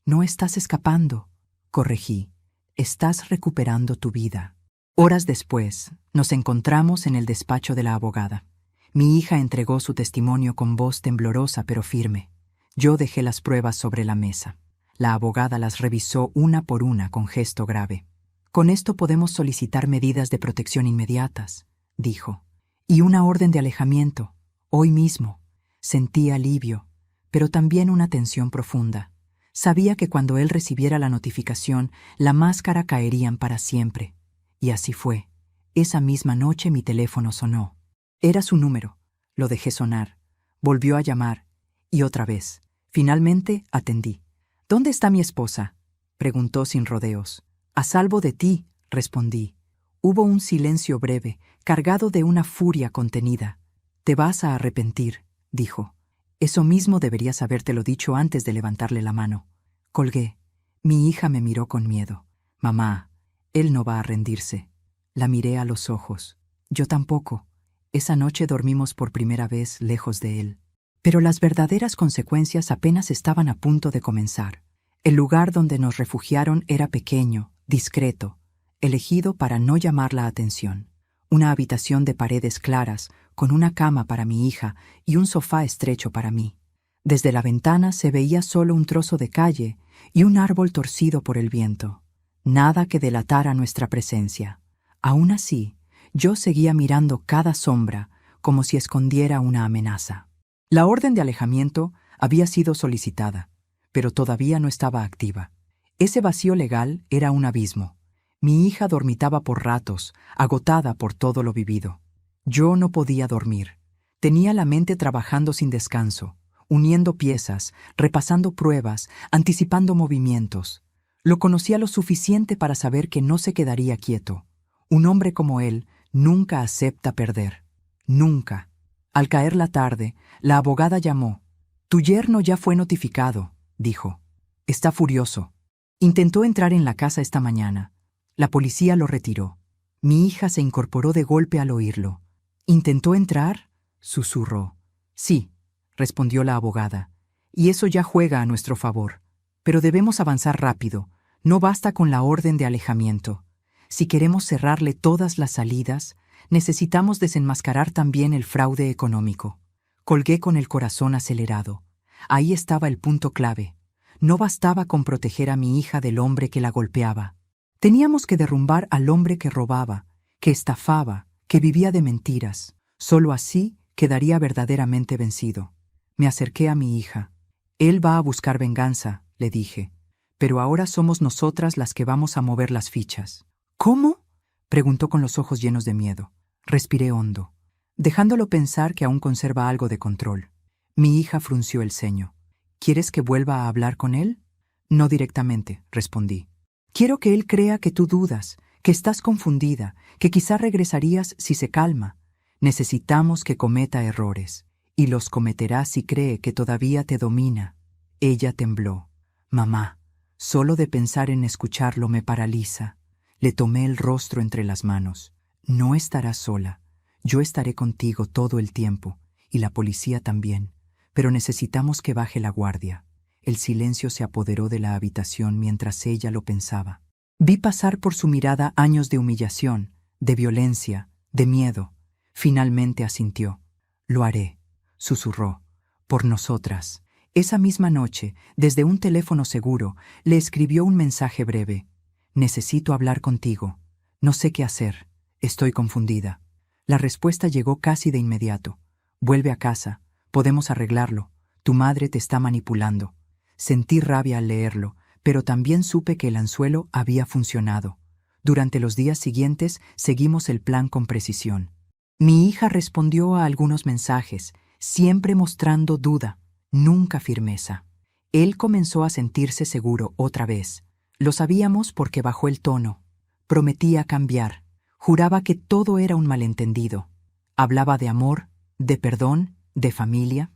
«No estás escapando», corregí. «Estás recuperando tu vida». Horas después, nos encontramos en el despacho de la abogada. Mi hija entregó su testimonio con voz temblorosa pero firme. Yo dejé las pruebas sobre la mesa. La abogada las revisó una por una con gesto grave. «Con esto podemos solicitar medidas de protección inmediatas», dijo. «Y una orden de alejamiento, hoy mismo». Sentí alivio, pero también una tensión profunda. Sabía que cuando él recibiera la notificación, la máscara caerían para siempre. Y así fue. Esa misma noche mi teléfono sonó. Era su número. Lo dejé sonar. Volvió a llamar. Y otra vez. Finalmente atendí. «¿Dónde está mi esposa?», preguntó sin rodeos. «A salvo de ti», respondí. Hubo un silencio breve, cargado de una furia contenida. «Te vas a arrepentir», dijo. «Eso mismo deberías habértelo dicho antes de levantarle la mano». Colgué. Mi hija me miró con miedo. «Mamá, él no va a rendirse». La miré a los ojos. Yo tampoco. Esa noche dormimos por primera vez lejos de él. Pero las verdaderas consecuencias apenas estaban a punto de comenzar. El lugar donde nos refugiaron era pequeño, discreto, elegido para no llamar la atención. Una habitación de paredes claras, con una cama para mi hija y un sofá estrecho para mí. Desde la ventana se veía solo un trozo de calle y un árbol torcido por el viento. Nada que delatara nuestra presencia. Aún así, yo seguía mirando cada sombra como si escondiera una amenaza. La orden de alejamiento había sido solicitada, pero todavía no estaba activa. Ese vacío legal era un abismo. Mi hija dormitaba por ratos, agotada por todo lo vivido. Yo no podía dormir. Tenía la mente trabajando sin descanso, uniendo piezas, repasando pruebas, anticipando movimientos. Lo conocía lo suficiente para saber que no se quedaría quieto. Un hombre como él nunca acepta perder. Nunca. Al caer la tarde, la abogada llamó. «Tu yerno ya fue notificado», dijo. «Está furioso. Intentó entrar en la casa esta mañana. La policía lo retiró». Mi hija se incorporó de golpe al oírlo. «¿Intentó entrar?», susurró. «Sí», respondió la abogada. «Y eso ya juega a nuestro favor. Pero debemos avanzar rápido. No basta con la orden de alejamiento. Si queremos cerrarle todas las salidas, necesitamos desenmascarar también el fraude económico». Colgué con el corazón acelerado. Ahí estaba el punto clave. No bastaba con proteger a mi hija del hombre que la golpeaba. Teníamos que derrumbar al hombre que robaba, que estafaba, que vivía de mentiras. Solo así quedaría verdaderamente vencido. Me acerqué a mi hija. «Él va a buscar venganza», le dije. «Pero ahora somos nosotras las que vamos a mover las fichas». «¿Cómo?», preguntó con los ojos llenos de miedo. Respiré hondo, dejándolo pensar que aún conserva algo de control. Mi hija frunció el ceño. «¿Quieres que vuelva a hablar con él?». «No directamente», respondí. «Quiero que él crea que tú dudas, que estás confundida, que quizá regresarías si se calma. Necesitamos que cometa errores, y los cometerá si cree que todavía te domina». Ella tembló. «Mamá, solo de pensar en escucharlo me paraliza». Le tomé el rostro entre las manos. «No estarás sola. Yo estaré contigo todo el tiempo, y la policía también. Pero necesitamos que baje la guardia». El silencio se apoderó de la habitación mientras ella lo pensaba. Vi pasar por su mirada años de humillación, de violencia, de miedo. Finalmente asintió. «Lo haré», susurró. «Por nosotras». Esa misma noche, desde un teléfono seguro, le escribió un mensaje breve. «Necesito hablar contigo. No sé qué hacer. Estoy confundida». La respuesta llegó casi de inmediato. «Vuelve a casa. Podemos arreglarlo. Tu madre te está manipulando». Sentí rabia al leerlo, pero también supe que el anzuelo había funcionado. Durante los días siguientes seguimos el plan con precisión. Mi hija respondió a algunos mensajes, siempre mostrando duda, nunca firmeza. Él comenzó a sentirse seguro otra vez. Lo sabíamos porque bajó el tono. Prometía cambiar. Juraba que todo era un malentendido. Hablaba de amor, de perdón, de familia.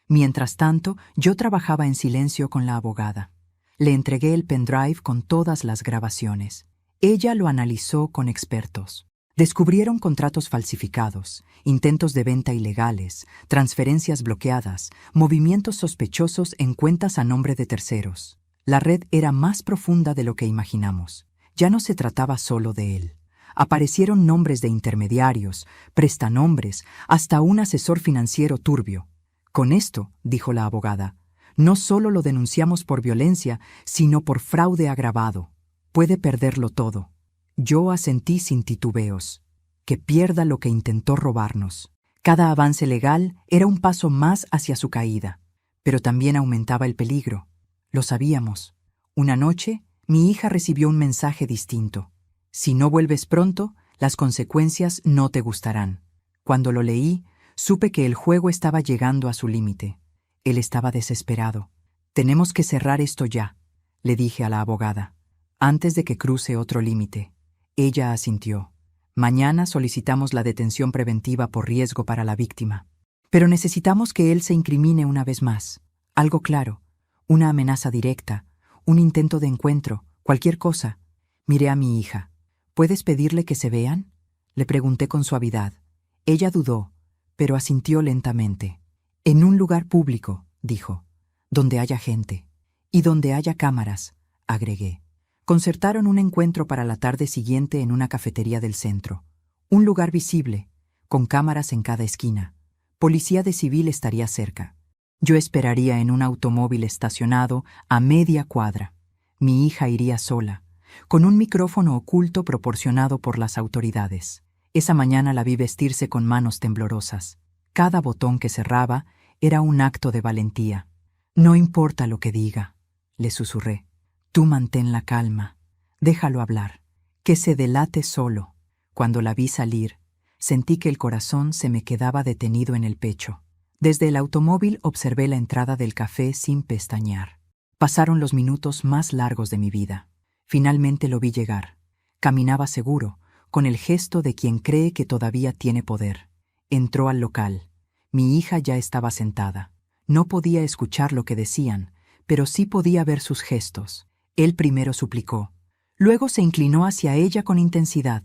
Mientras tanto, yo trabajaba en silencio con la abogada. Le entregué el pendrive con todas las grabaciones. Ella lo analizó con expertos. Descubrieron contratos falsificados, intentos de venta ilegales, transferencias bloqueadas, movimientos sospechosos en cuentas a nombre de terceros. La red era más profunda de lo que imaginamos. Ya no se trataba solo de él. Aparecieron nombres de intermediarios, prestanombres, hasta un asesor financiero turbio. Con esto, dijo la abogada, no solo lo denunciamos por violencia, sino por fraude agravado. Puede perderlo todo. Yo asentí sin titubeos. Que pierda lo que intentó robarnos. Cada avance legal era un paso más hacia su caída, pero también aumentaba el peligro. Lo sabíamos. Una noche, mi hija recibió un mensaje distinto. Si no vuelves pronto, las consecuencias no te gustarán. Cuando lo leí, supe que el juego estaba llegando a su límite. Él estaba desesperado. Tenemos que cerrar esto ya, le dije a la abogada, antes de que cruce otro límite. Ella asintió. Mañana solicitamos la detención preventiva por riesgo para la víctima. Pero necesitamos que él se incrimine una vez más. Algo claro, una amenaza directa, un intento de encuentro, cualquier cosa. Miré a mi hija. ¿Puedes pedirle que se vean?, le pregunté con suavidad. Ella dudó, pero asintió lentamente. En un lugar público, dijo, donde haya gente. Y donde haya cámaras, agregué. Concertaron un encuentro para la tarde siguiente en una cafetería del centro. Un lugar visible, con cámaras en cada esquina. Policía de civil estaría cerca. Yo esperaría en un automóvil estacionado a media cuadra. Mi hija iría sola, con un micrófono oculto proporcionado por las autoridades. Esa mañana la vi vestirse con manos temblorosas. Cada botón que cerraba era un acto de valentía. No importa lo que diga, le susurré. Tú mantén la calma. Déjalo hablar. Que se delate solo. Cuando la vi salir, sentí que el corazón se me quedaba detenido en el pecho. Desde el automóvil observé la entrada del café sin pestañear. Pasaron los minutos más largos de mi vida. Finalmente lo vi llegar. Caminaba seguro, con el gesto de quien cree que todavía tiene poder. Entró al local. Mi hija ya estaba sentada. No podía escuchar lo que decían, pero sí podía ver sus gestos. Él primero suplicó. Luego se inclinó hacia ella con intensidad.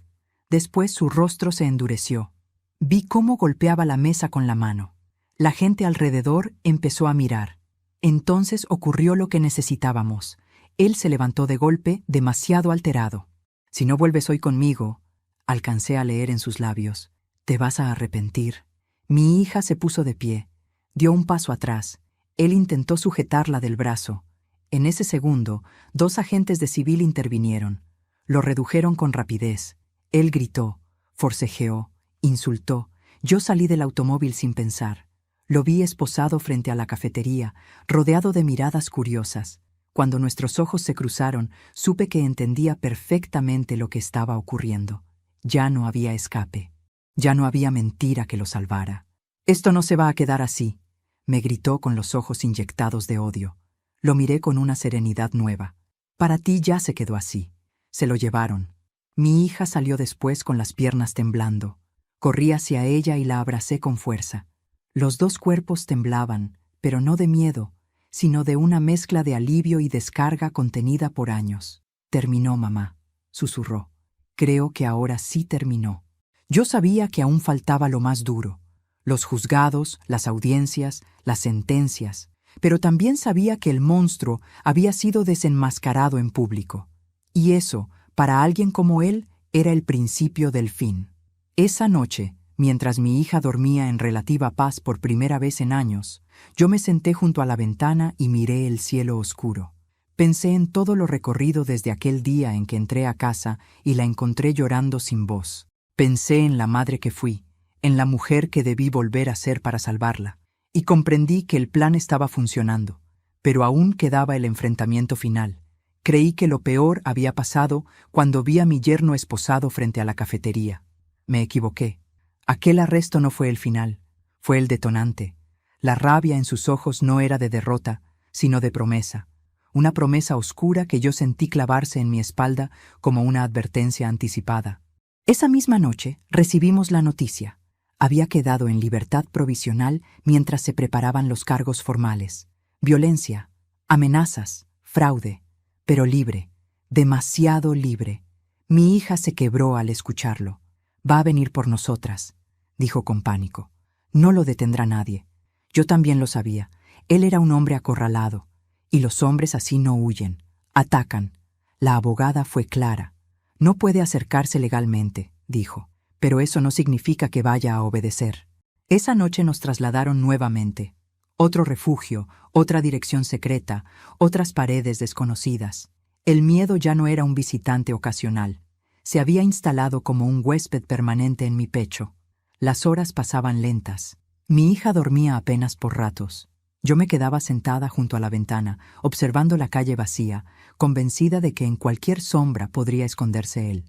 Después su rostro se endureció. Vi cómo golpeaba la mesa con la mano. La gente alrededor empezó a mirar. Entonces ocurrió lo que necesitábamos. Él se levantó de golpe, demasiado alterado. Si no vuelves hoy conmigo, alcancé a leer en sus labios, te vas a arrepentir. Mi hija se puso de pie. Dio un paso atrás. Él intentó sujetarla del brazo. En ese segundo, 2 agentes de civil intervinieron. Lo redujeron con rapidez. Él gritó, forcejeó, insultó. Yo salí del automóvil sin pensar. Lo vi esposado frente a la cafetería, rodeado de miradas curiosas. Cuando nuestros ojos se cruzaron, supe que entendía perfectamente lo que estaba ocurriendo. Ya no había escape. Ya no había mentira que lo salvara. «Esto no se va a quedar así», me gritó con los ojos inyectados de odio. Lo miré con una serenidad nueva. «Para ti ya se quedó así. Se lo llevaron». Mi hija salió después con las piernas temblando. Corrí hacia ella y la abracé con fuerza. Los 2 cuerpos temblaban, pero no de miedo, sino de una mezcla de alivio y descarga contenida por años. «Terminó, mamá», susurró. «Creo que ahora sí terminó». Yo sabía que aún faltaba lo más duro. Los juzgados, las audiencias, las sentencias. Pero también sabía que el monstruo había sido desenmascarado en público. Y eso, para alguien como él, era el principio del fin. Esa noche, mientras mi hija dormía en relativa paz por primera vez en años, yo me senté junto a la ventana y miré el cielo oscuro. Pensé en todo lo recorrido desde aquel día en que entré a casa y la encontré llorando sin voz. Pensé en la madre que fui, en la mujer que debí volver a ser para salvarla, y comprendí que el plan estaba funcionando, pero aún quedaba el enfrentamiento final. Creí que lo peor había pasado cuando vi a mi yerno esposado frente a la cafetería. Me equivoqué. Aquel arresto no fue el final, fue el detonante. La rabia en sus ojos no era de derrota, sino de promesa. Una promesa oscura que yo sentí clavarse en mi espalda como una advertencia anticipada. Esa misma noche recibimos la noticia. Había quedado en libertad provisional mientras se preparaban los cargos formales. Violencia, amenazas, fraude, pero libre, demasiado libre. Mi hija se quebró al escucharlo. «Va a venir por nosotras», dijo con pánico. «No lo detendrá nadie». Yo también lo sabía. Él era un hombre acorralado. Y los hombres así no huyen, atacan. La abogada fue clara. No puede acercarse legalmente, dijo, pero eso no significa que vaya a obedecer. Esa noche nos trasladaron nuevamente. Otro refugio, otra dirección secreta, otras paredes desconocidas. El miedo ya no era un visitante ocasional. Se había instalado como un huésped permanente en mi pecho. Las horas pasaban lentas. Mi hija dormía apenas por ratos. Yo me quedaba sentada junto a la ventana, observando la calle vacía, convencida de que en cualquier sombra podría esconderse él.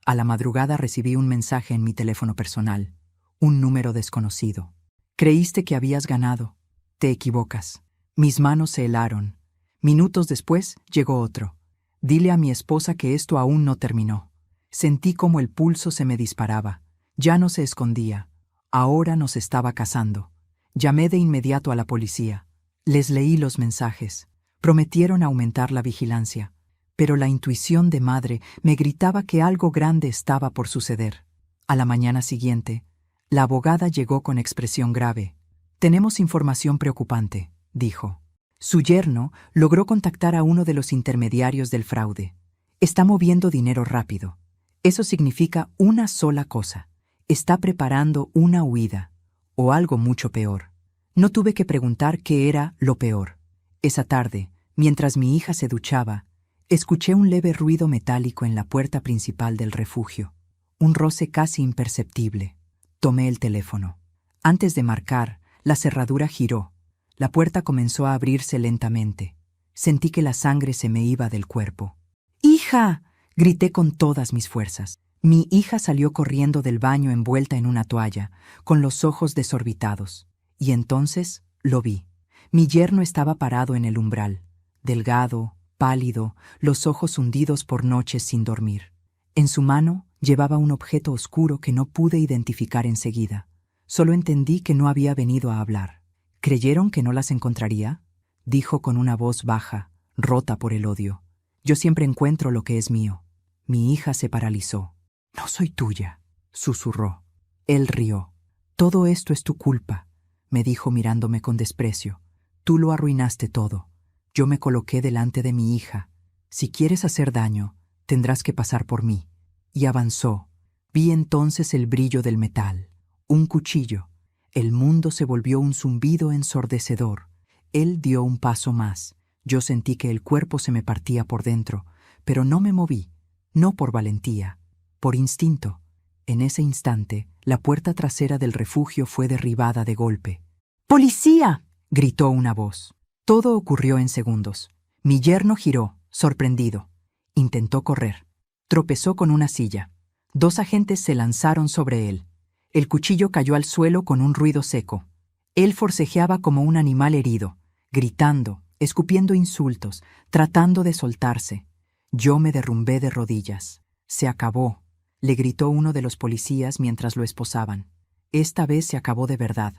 A la madrugada recibí un mensaje en mi teléfono personal. Un número desconocido. Creíste que habías ganado. Te equivocas. Mis manos se helaron. Minutos después llegó otro. Dile a mi esposa que esto aún no terminó. Sentí como el pulso se me disparaba. Ya no se escondía. Ahora nos estaba cazando. Llamé de inmediato a la policía. Les leí los mensajes. Prometieron aumentar la vigilancia. Pero la intuición de madre me gritaba que algo grande estaba por suceder. A la mañana siguiente, la abogada llegó con expresión grave. Tenemos información preocupante, dijo. Su yerno logró contactar a uno de los intermediarios del fraude. Está moviendo dinero rápido. Eso significa una sola cosa. Está preparando una huida, o algo mucho peor. No tuve que preguntar qué era lo peor. Esa tarde, mientras mi hija se duchaba, escuché un leve ruido metálico en la puerta principal del refugio. Un roce casi imperceptible. Tomé el teléfono. Antes de marcar, la cerradura giró. La puerta comenzó a abrirse lentamente. Sentí que la sangre se me iba del cuerpo. ¡Hija!, grité con todas mis fuerzas. Mi hija salió corriendo del baño envuelta en una toalla, con los ojos desorbitados. Y entonces lo vi. Mi yerno estaba parado en el umbral, delgado, pálido, los ojos hundidos por noches sin dormir. En su mano llevaba un objeto oscuro que no pude identificar enseguida. Solo entendí que no había venido a hablar. ¿Creyeron que no las encontraría?, dijo con una voz baja, rota por el odio. Yo siempre encuentro lo que es mío. Mi hija se paralizó. No soy tuya, susurró. Él rió. Todo esto es tu culpa, me dijo mirándome con desprecio. Tú lo arruinaste todo. Yo me coloqué delante de mi hija. Si quieres hacer daño, tendrás que pasar por mí. Y avanzó. Vi entonces el brillo del metal. Un cuchillo. El mundo se volvió un zumbido ensordecedor. Él dio un paso más. Yo sentí que el cuerpo se me partía por dentro, pero no me moví, no por valentía, por instinto. En ese instante, la puerta trasera del refugio fue derribada de golpe. ¡Policía!, gritó una voz. Todo ocurrió en segundos. Mi yerno giró, sorprendido. Intentó correr. Tropezó con una silla. 2 agentes se lanzaron sobre él. El cuchillo cayó al suelo con un ruido seco. Él forcejeaba como un animal herido, gritando, escupiendo insultos, tratando de soltarse. Yo me derrumbé de rodillas. Se acabó, le gritó uno de los policías mientras lo esposaban. Esta vez se acabó de verdad.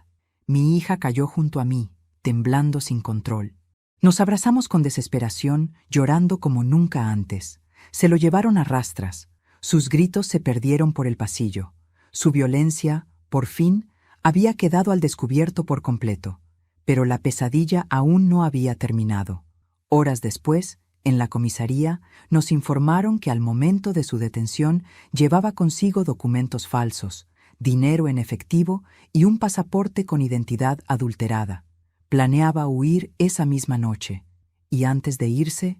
Mi hija cayó junto a mí, temblando sin control. Nos abrazamos con desesperación, llorando como nunca antes. Se lo llevaron a rastras. Sus gritos se perdieron por el pasillo. Su violencia, por fin, había quedado al descubierto por completo. Pero la pesadilla aún no había terminado. Horas después, en la comisaría, nos informaron que al momento de su detención llevaba consigo documentos falsos, dinero en efectivo y un pasaporte con identidad adulterada. Planeaba huir esa misma noche y antes de irse,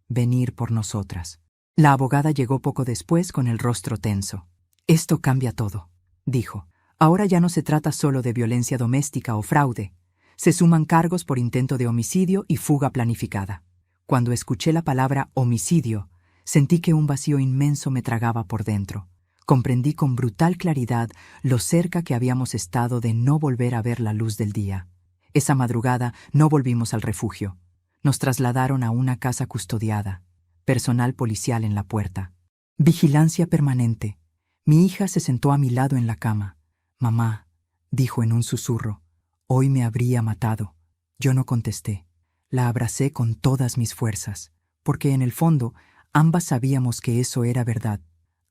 venir por nosotras. La abogada llegó poco después con el rostro tenso. Esto cambia todo, dijo. Ahora ya no se trata solo de violencia doméstica o fraude. Se suman cargos por intento de homicidio y fuga planificada. Cuando escuché la palabra homicidio, sentí que un vacío inmenso me tragaba por dentro. Comprendí con brutal claridad lo cerca que habíamos estado de no volver a ver la luz del día. Esa madrugada no volvimos al refugio. Nos trasladaron a una casa custodiada. Personal policial en la puerta. Vigilancia permanente. Mi hija se sentó a mi lado en la cama. «Mamá», dijo en un susurro, «hoy me habría matado». Yo no contesté. La abracé con todas mis fuerzas, porque en el fondo ambas sabíamos que eso era verdad.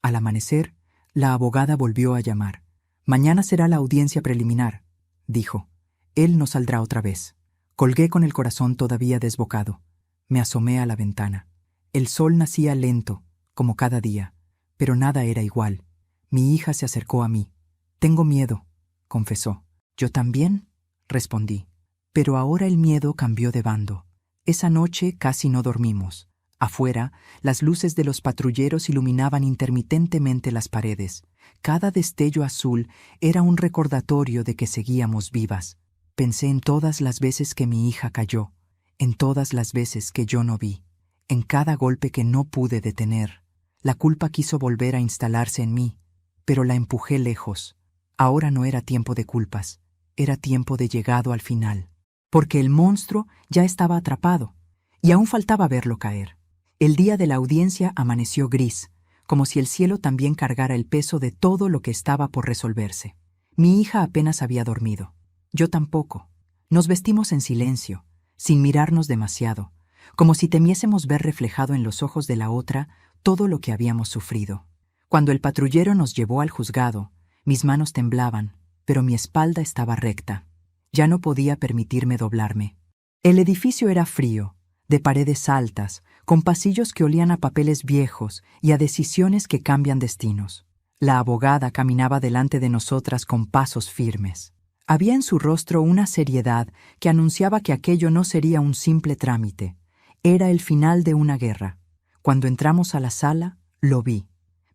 Al amanecer, la abogada volvió a llamar. «Mañana será la audiencia preliminar», dijo. «Él no saldrá otra vez». Colgué con el corazón todavía desbocado. Me asomé a la ventana. El sol nacía lento, como cada día. Pero nada era igual. Mi hija se acercó a mí. «Tengo miedo», confesó. «¿Yo también?», respondí. Pero ahora el miedo cambió de bando. Esa noche casi no dormimos. Afuera, las luces de los patrulleros iluminaban intermitentemente las paredes. Cada destello azul era un recordatorio de que seguíamos vivas. Pensé en todas las veces que mi hija cayó, en todas las veces que yo no vi, en cada golpe que no pude detener. La culpa quiso volver a instalarse en mí, pero la empujé lejos. Ahora no era tiempo de culpas, era tiempo de llegado al final. Porque el monstruo ya estaba atrapado, y aún faltaba verlo caer. El día de la audiencia amaneció gris, como si el cielo también cargara el peso de todo lo que estaba por resolverse. Mi hija apenas había dormido. Yo tampoco. Nos vestimos en silencio, sin mirarnos demasiado, como si temiésemos ver reflejado en los ojos de la otra todo lo que habíamos sufrido. Cuando el patrullero nos llevó al juzgado, mis manos temblaban, pero mi espalda estaba recta. Ya no podía permitirme doblarme. El edificio era frío, de paredes altas, con pasillos que olían a papeles viejos y a decisiones que cambian destinos. La abogada caminaba delante de nosotras con pasos firmes. Había en su rostro una seriedad que anunciaba que aquello no sería un simple trámite. Era el final de una guerra. Cuando entramos a la sala, lo vi.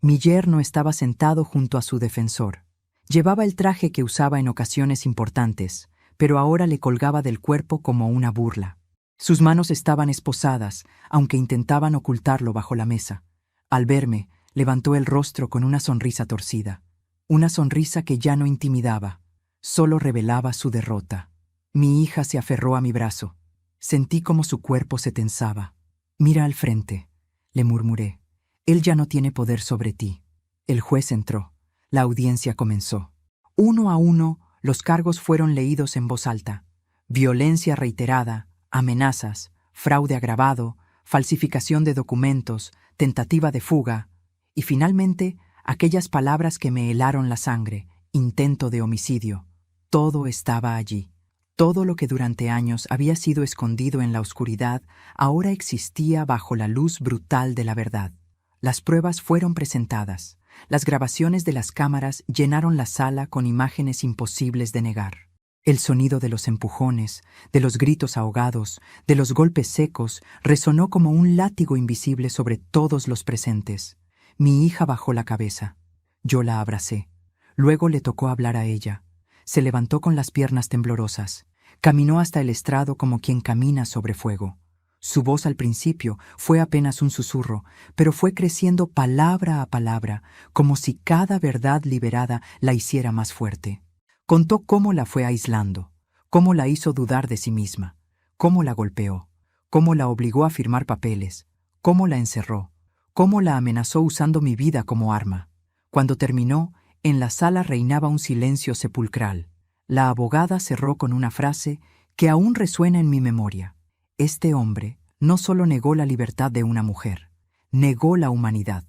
Mi yerno estaba sentado junto a su defensor. Llevaba el traje que usaba en ocasiones importantes, pero ahora le colgaba del cuerpo como una burla. Sus manos estaban esposadas, aunque intentaban ocultarlo bajo la mesa. Al verme, levantó el rostro con una sonrisa torcida. Una sonrisa que ya no intimidaba, solo revelaba su derrota. Mi hija se aferró a mi brazo. Sentí como su cuerpo se tensaba. «Mira al frente», le murmuré. «Él ya no tiene poder sobre ti». El juez entró. La audiencia comenzó. Uno a uno, los cargos fueron leídos en voz alta. Violencia reiterada, amenazas, fraude agravado, falsificación de documentos, tentativa de fuga, y finalmente aquellas palabras que me helaron la sangre: intento de homicidio. Todo estaba allí. Todo lo que durante años había sido escondido en la oscuridad ahora existía bajo la luz brutal de la verdad. Las pruebas fueron presentadas. Las grabaciones de las cámaras llenaron la sala con imágenes imposibles de negar. El sonido de los empujones, de los gritos ahogados, de los golpes secos, resonó como un látigo invisible sobre todos los presentes. Mi hija bajó la cabeza. Yo la abracé. Luego le tocó hablar a ella. Se levantó con las piernas temblorosas. Caminó hasta el estrado como quien camina sobre fuego. Su voz al principio fue apenas un susurro, pero fue creciendo palabra a palabra, como si cada verdad liberada la hiciera más fuerte. Contó cómo la fue aislando, cómo la hizo dudar de sí misma, cómo la golpeó, cómo la obligó a firmar papeles, cómo la encerró, cómo la amenazó usando mi vida como arma. Cuando terminó, en la sala reinaba un silencio sepulcral. La abogada cerró con una frase que aún resuena en mi memoria. Este hombre no solo negó la libertad de una mujer, negó la humanidad.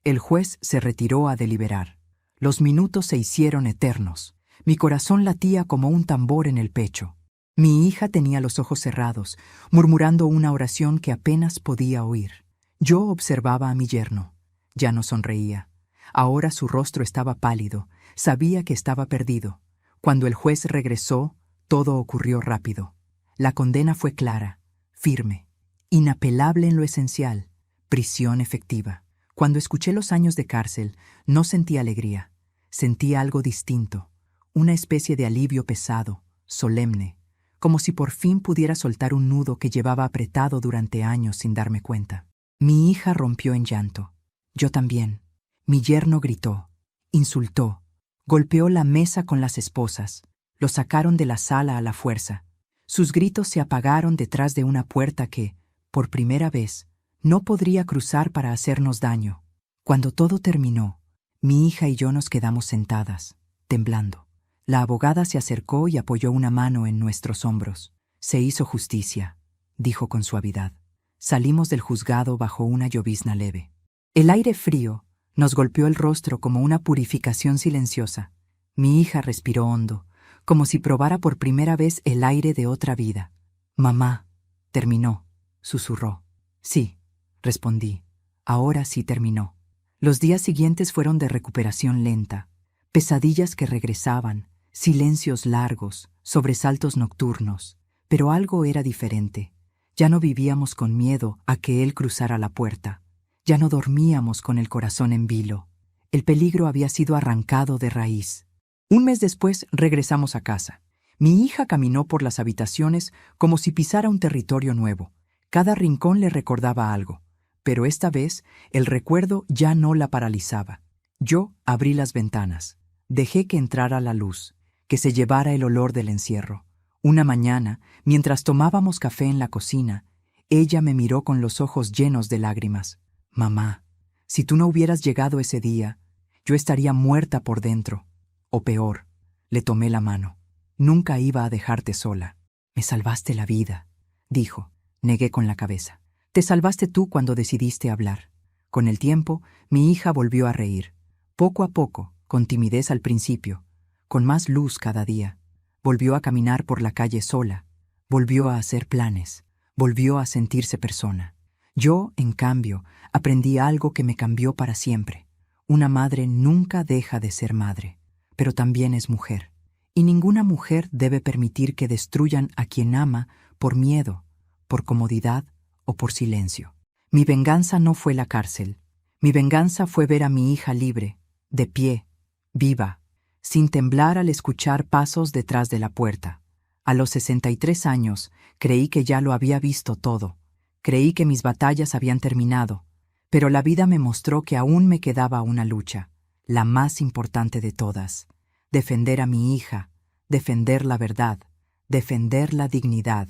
El juez se retiró a deliberar. Los minutos se hicieron eternos. Mi corazón latía como un tambor en el pecho. Mi hija tenía los ojos cerrados, murmurando una oración que apenas podía oír. Yo observaba a mi yerno. Ya no sonreía. Ahora su rostro estaba pálido. Sabía que estaba perdido. Cuando el juez regresó, todo ocurrió rápido. La condena fue clara, firme, inapelable en lo esencial: prisión efectiva. Cuando escuché los años de cárcel, no sentí alegría. Sentí algo distinto, una especie de alivio pesado, solemne, como si por fin pudiera soltar un nudo que llevaba apretado durante años sin darme cuenta. Mi hija rompió en llanto. Yo también. Mi yerno gritó, insultó, golpeó la mesa con las esposas. Lo sacaron de la sala a la fuerza. Sus gritos se apagaron detrás de una puerta que, por primera vez, no podría cruzar para hacernos daño. Cuando todo terminó, mi hija y yo nos quedamos sentadas, temblando. La abogada se acercó y apoyó una mano en nuestros hombros. «Se hizo justicia», dijo con suavidad. Salimos del juzgado bajo una llovizna leve. El aire frío nos golpeó el rostro como una purificación silenciosa. Mi hija respiró hondo, como si probara por primera vez el aire de otra vida. «Mamá», terminó, susurró. «Sí», respondí. «Ahora sí terminó». Los días siguientes fueron de recuperación lenta, pesadillas que regresaban, silencios largos, sobresaltos nocturnos. Pero algo era diferente. Ya no vivíamos con miedo a que él cruzara la puerta. Ya no dormíamos con el corazón en vilo. El peligro había sido arrancado de raíz. Un mes después regresamos a casa. Mi hija caminó por las habitaciones como si pisara un territorio nuevo. Cada rincón le recordaba algo, pero esta vez el recuerdo ya no la paralizaba. Yo abrí las ventanas. Dejé que entrara la luz, que se llevara el olor del encierro. Una mañana, mientras tomábamos café en la cocina, ella me miró con los ojos llenos de lágrimas. «Mamá, si tú no hubieras llegado ese día, yo estaría muerta por dentro. O peor». Le tomé la mano. «Nunca iba a dejarte sola». «Me salvaste la vida», dijo. Negué con la cabeza. «Te salvaste tú cuando decidiste hablar». Con el tiempo, mi hija volvió a reír. Poco a poco, con timidez al principio, con más luz cada día. Volvió a caminar por la calle sola, volvió a hacer planes, volvió a sentirse persona. Yo, en cambio, aprendí algo que me cambió para siempre. Una madre nunca deja de ser madre, pero también es mujer. Y ninguna mujer debe permitir que destruyan a quien ama por miedo, por comodidad o por silencio. Mi venganza no fue la cárcel. Mi venganza fue ver a mi hija libre, de pie, viva, sin temblar al escuchar pasos detrás de la puerta. A los 63 años, creí que ya lo había visto todo. Creí que mis batallas habían terminado, pero la vida me mostró que aún me quedaba una lucha, la más importante de todas: defender a mi hija, defender la verdad, defender la dignidad.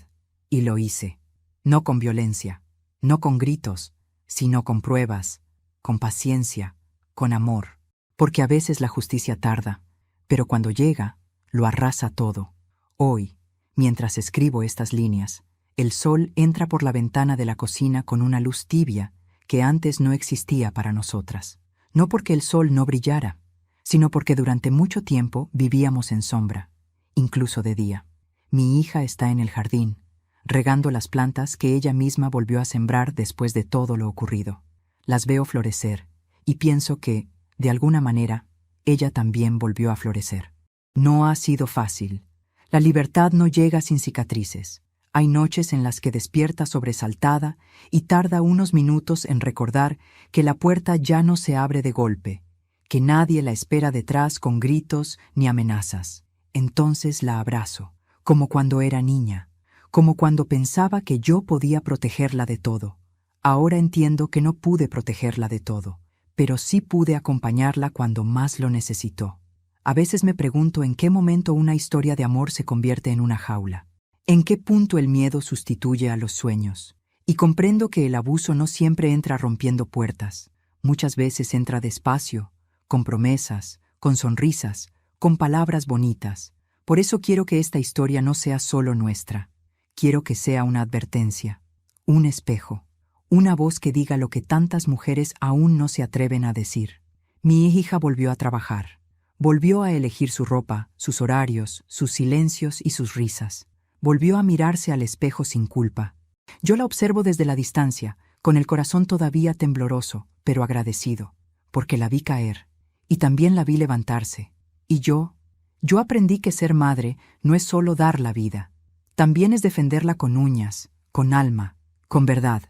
Y lo hice. No con violencia, no con gritos, sino con pruebas, con paciencia, con amor. Porque a veces la justicia tarda, pero cuando llega, lo arrasa todo. Hoy, mientras escribo estas líneas, el sol entra por la ventana de la cocina con una luz tibia que antes no existía para nosotras. No porque el sol no brillara, sino porque durante mucho tiempo vivíamos en sombra, incluso de día. Mi hija está en el jardín, regando las plantas que ella misma volvió a sembrar después de todo lo ocurrido. Las veo florecer y pienso que, de alguna manera, ella también volvió a florecer. No ha sido fácil. La libertad no llega sin cicatrices. Hay noches en las que despierta sobresaltada y tarda unos minutos en recordar que la puerta ya no se abre de golpe, que nadie la espera detrás con gritos ni amenazas. Entonces la abrazo, como cuando era niña, como cuando pensaba que yo podía protegerla de todo. Ahora entiendo que no pude protegerla de todo, pero sí pude acompañarla cuando más lo necesitó. A veces me pregunto en qué momento una historia de amor se convierte en una jaula. ¿En qué punto el miedo sustituye a los sueños? Y comprendo que el abuso no siempre entra rompiendo puertas. Muchas veces entra despacio, con promesas, con sonrisas, con palabras bonitas. Por eso quiero que esta historia no sea solo nuestra. Quiero que sea una advertencia, un espejo, una voz que diga lo que tantas mujeres aún no se atreven a decir. Mi hija volvió a trabajar. Volvió a elegir su ropa, sus horarios, sus silencios y sus risas. Volvió a mirarse al espejo sin culpa. Yo la observo desde la distancia, con el corazón todavía tembloroso, pero agradecido, porque la vi caer, y también la vi levantarse. Y yo aprendí que ser madre no es solo dar la vida, también es defenderla con uñas, con alma, con verdad.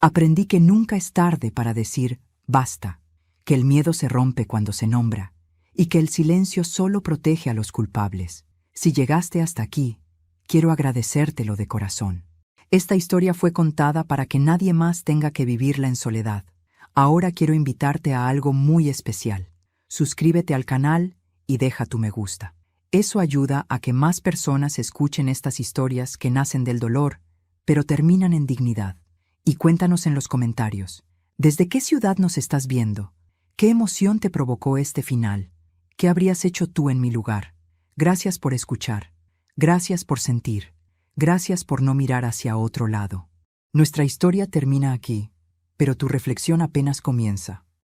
Aprendí que nunca es tarde para decir basta, que el miedo se rompe cuando se nombra, y que el silencio solo protege a los culpables. Si llegaste hasta aquí, quiero agradecértelo de corazón. Esta historia fue contada para que nadie más tenga que vivirla en soledad. Ahora quiero invitarte a algo muy especial. Suscríbete al canal y deja tu me gusta. Eso ayuda a que más personas escuchen estas historias que nacen del dolor, pero terminan en dignidad. Y cuéntanos en los comentarios, ¿desde qué ciudad nos estás viendo? ¿Qué emoción te provocó este final? ¿Qué habrías hecho tú en mi lugar? Gracias por escuchar. Gracias por sentir. Gracias por no mirar hacia otro lado. Nuestra historia termina aquí, pero tu reflexión apenas comienza.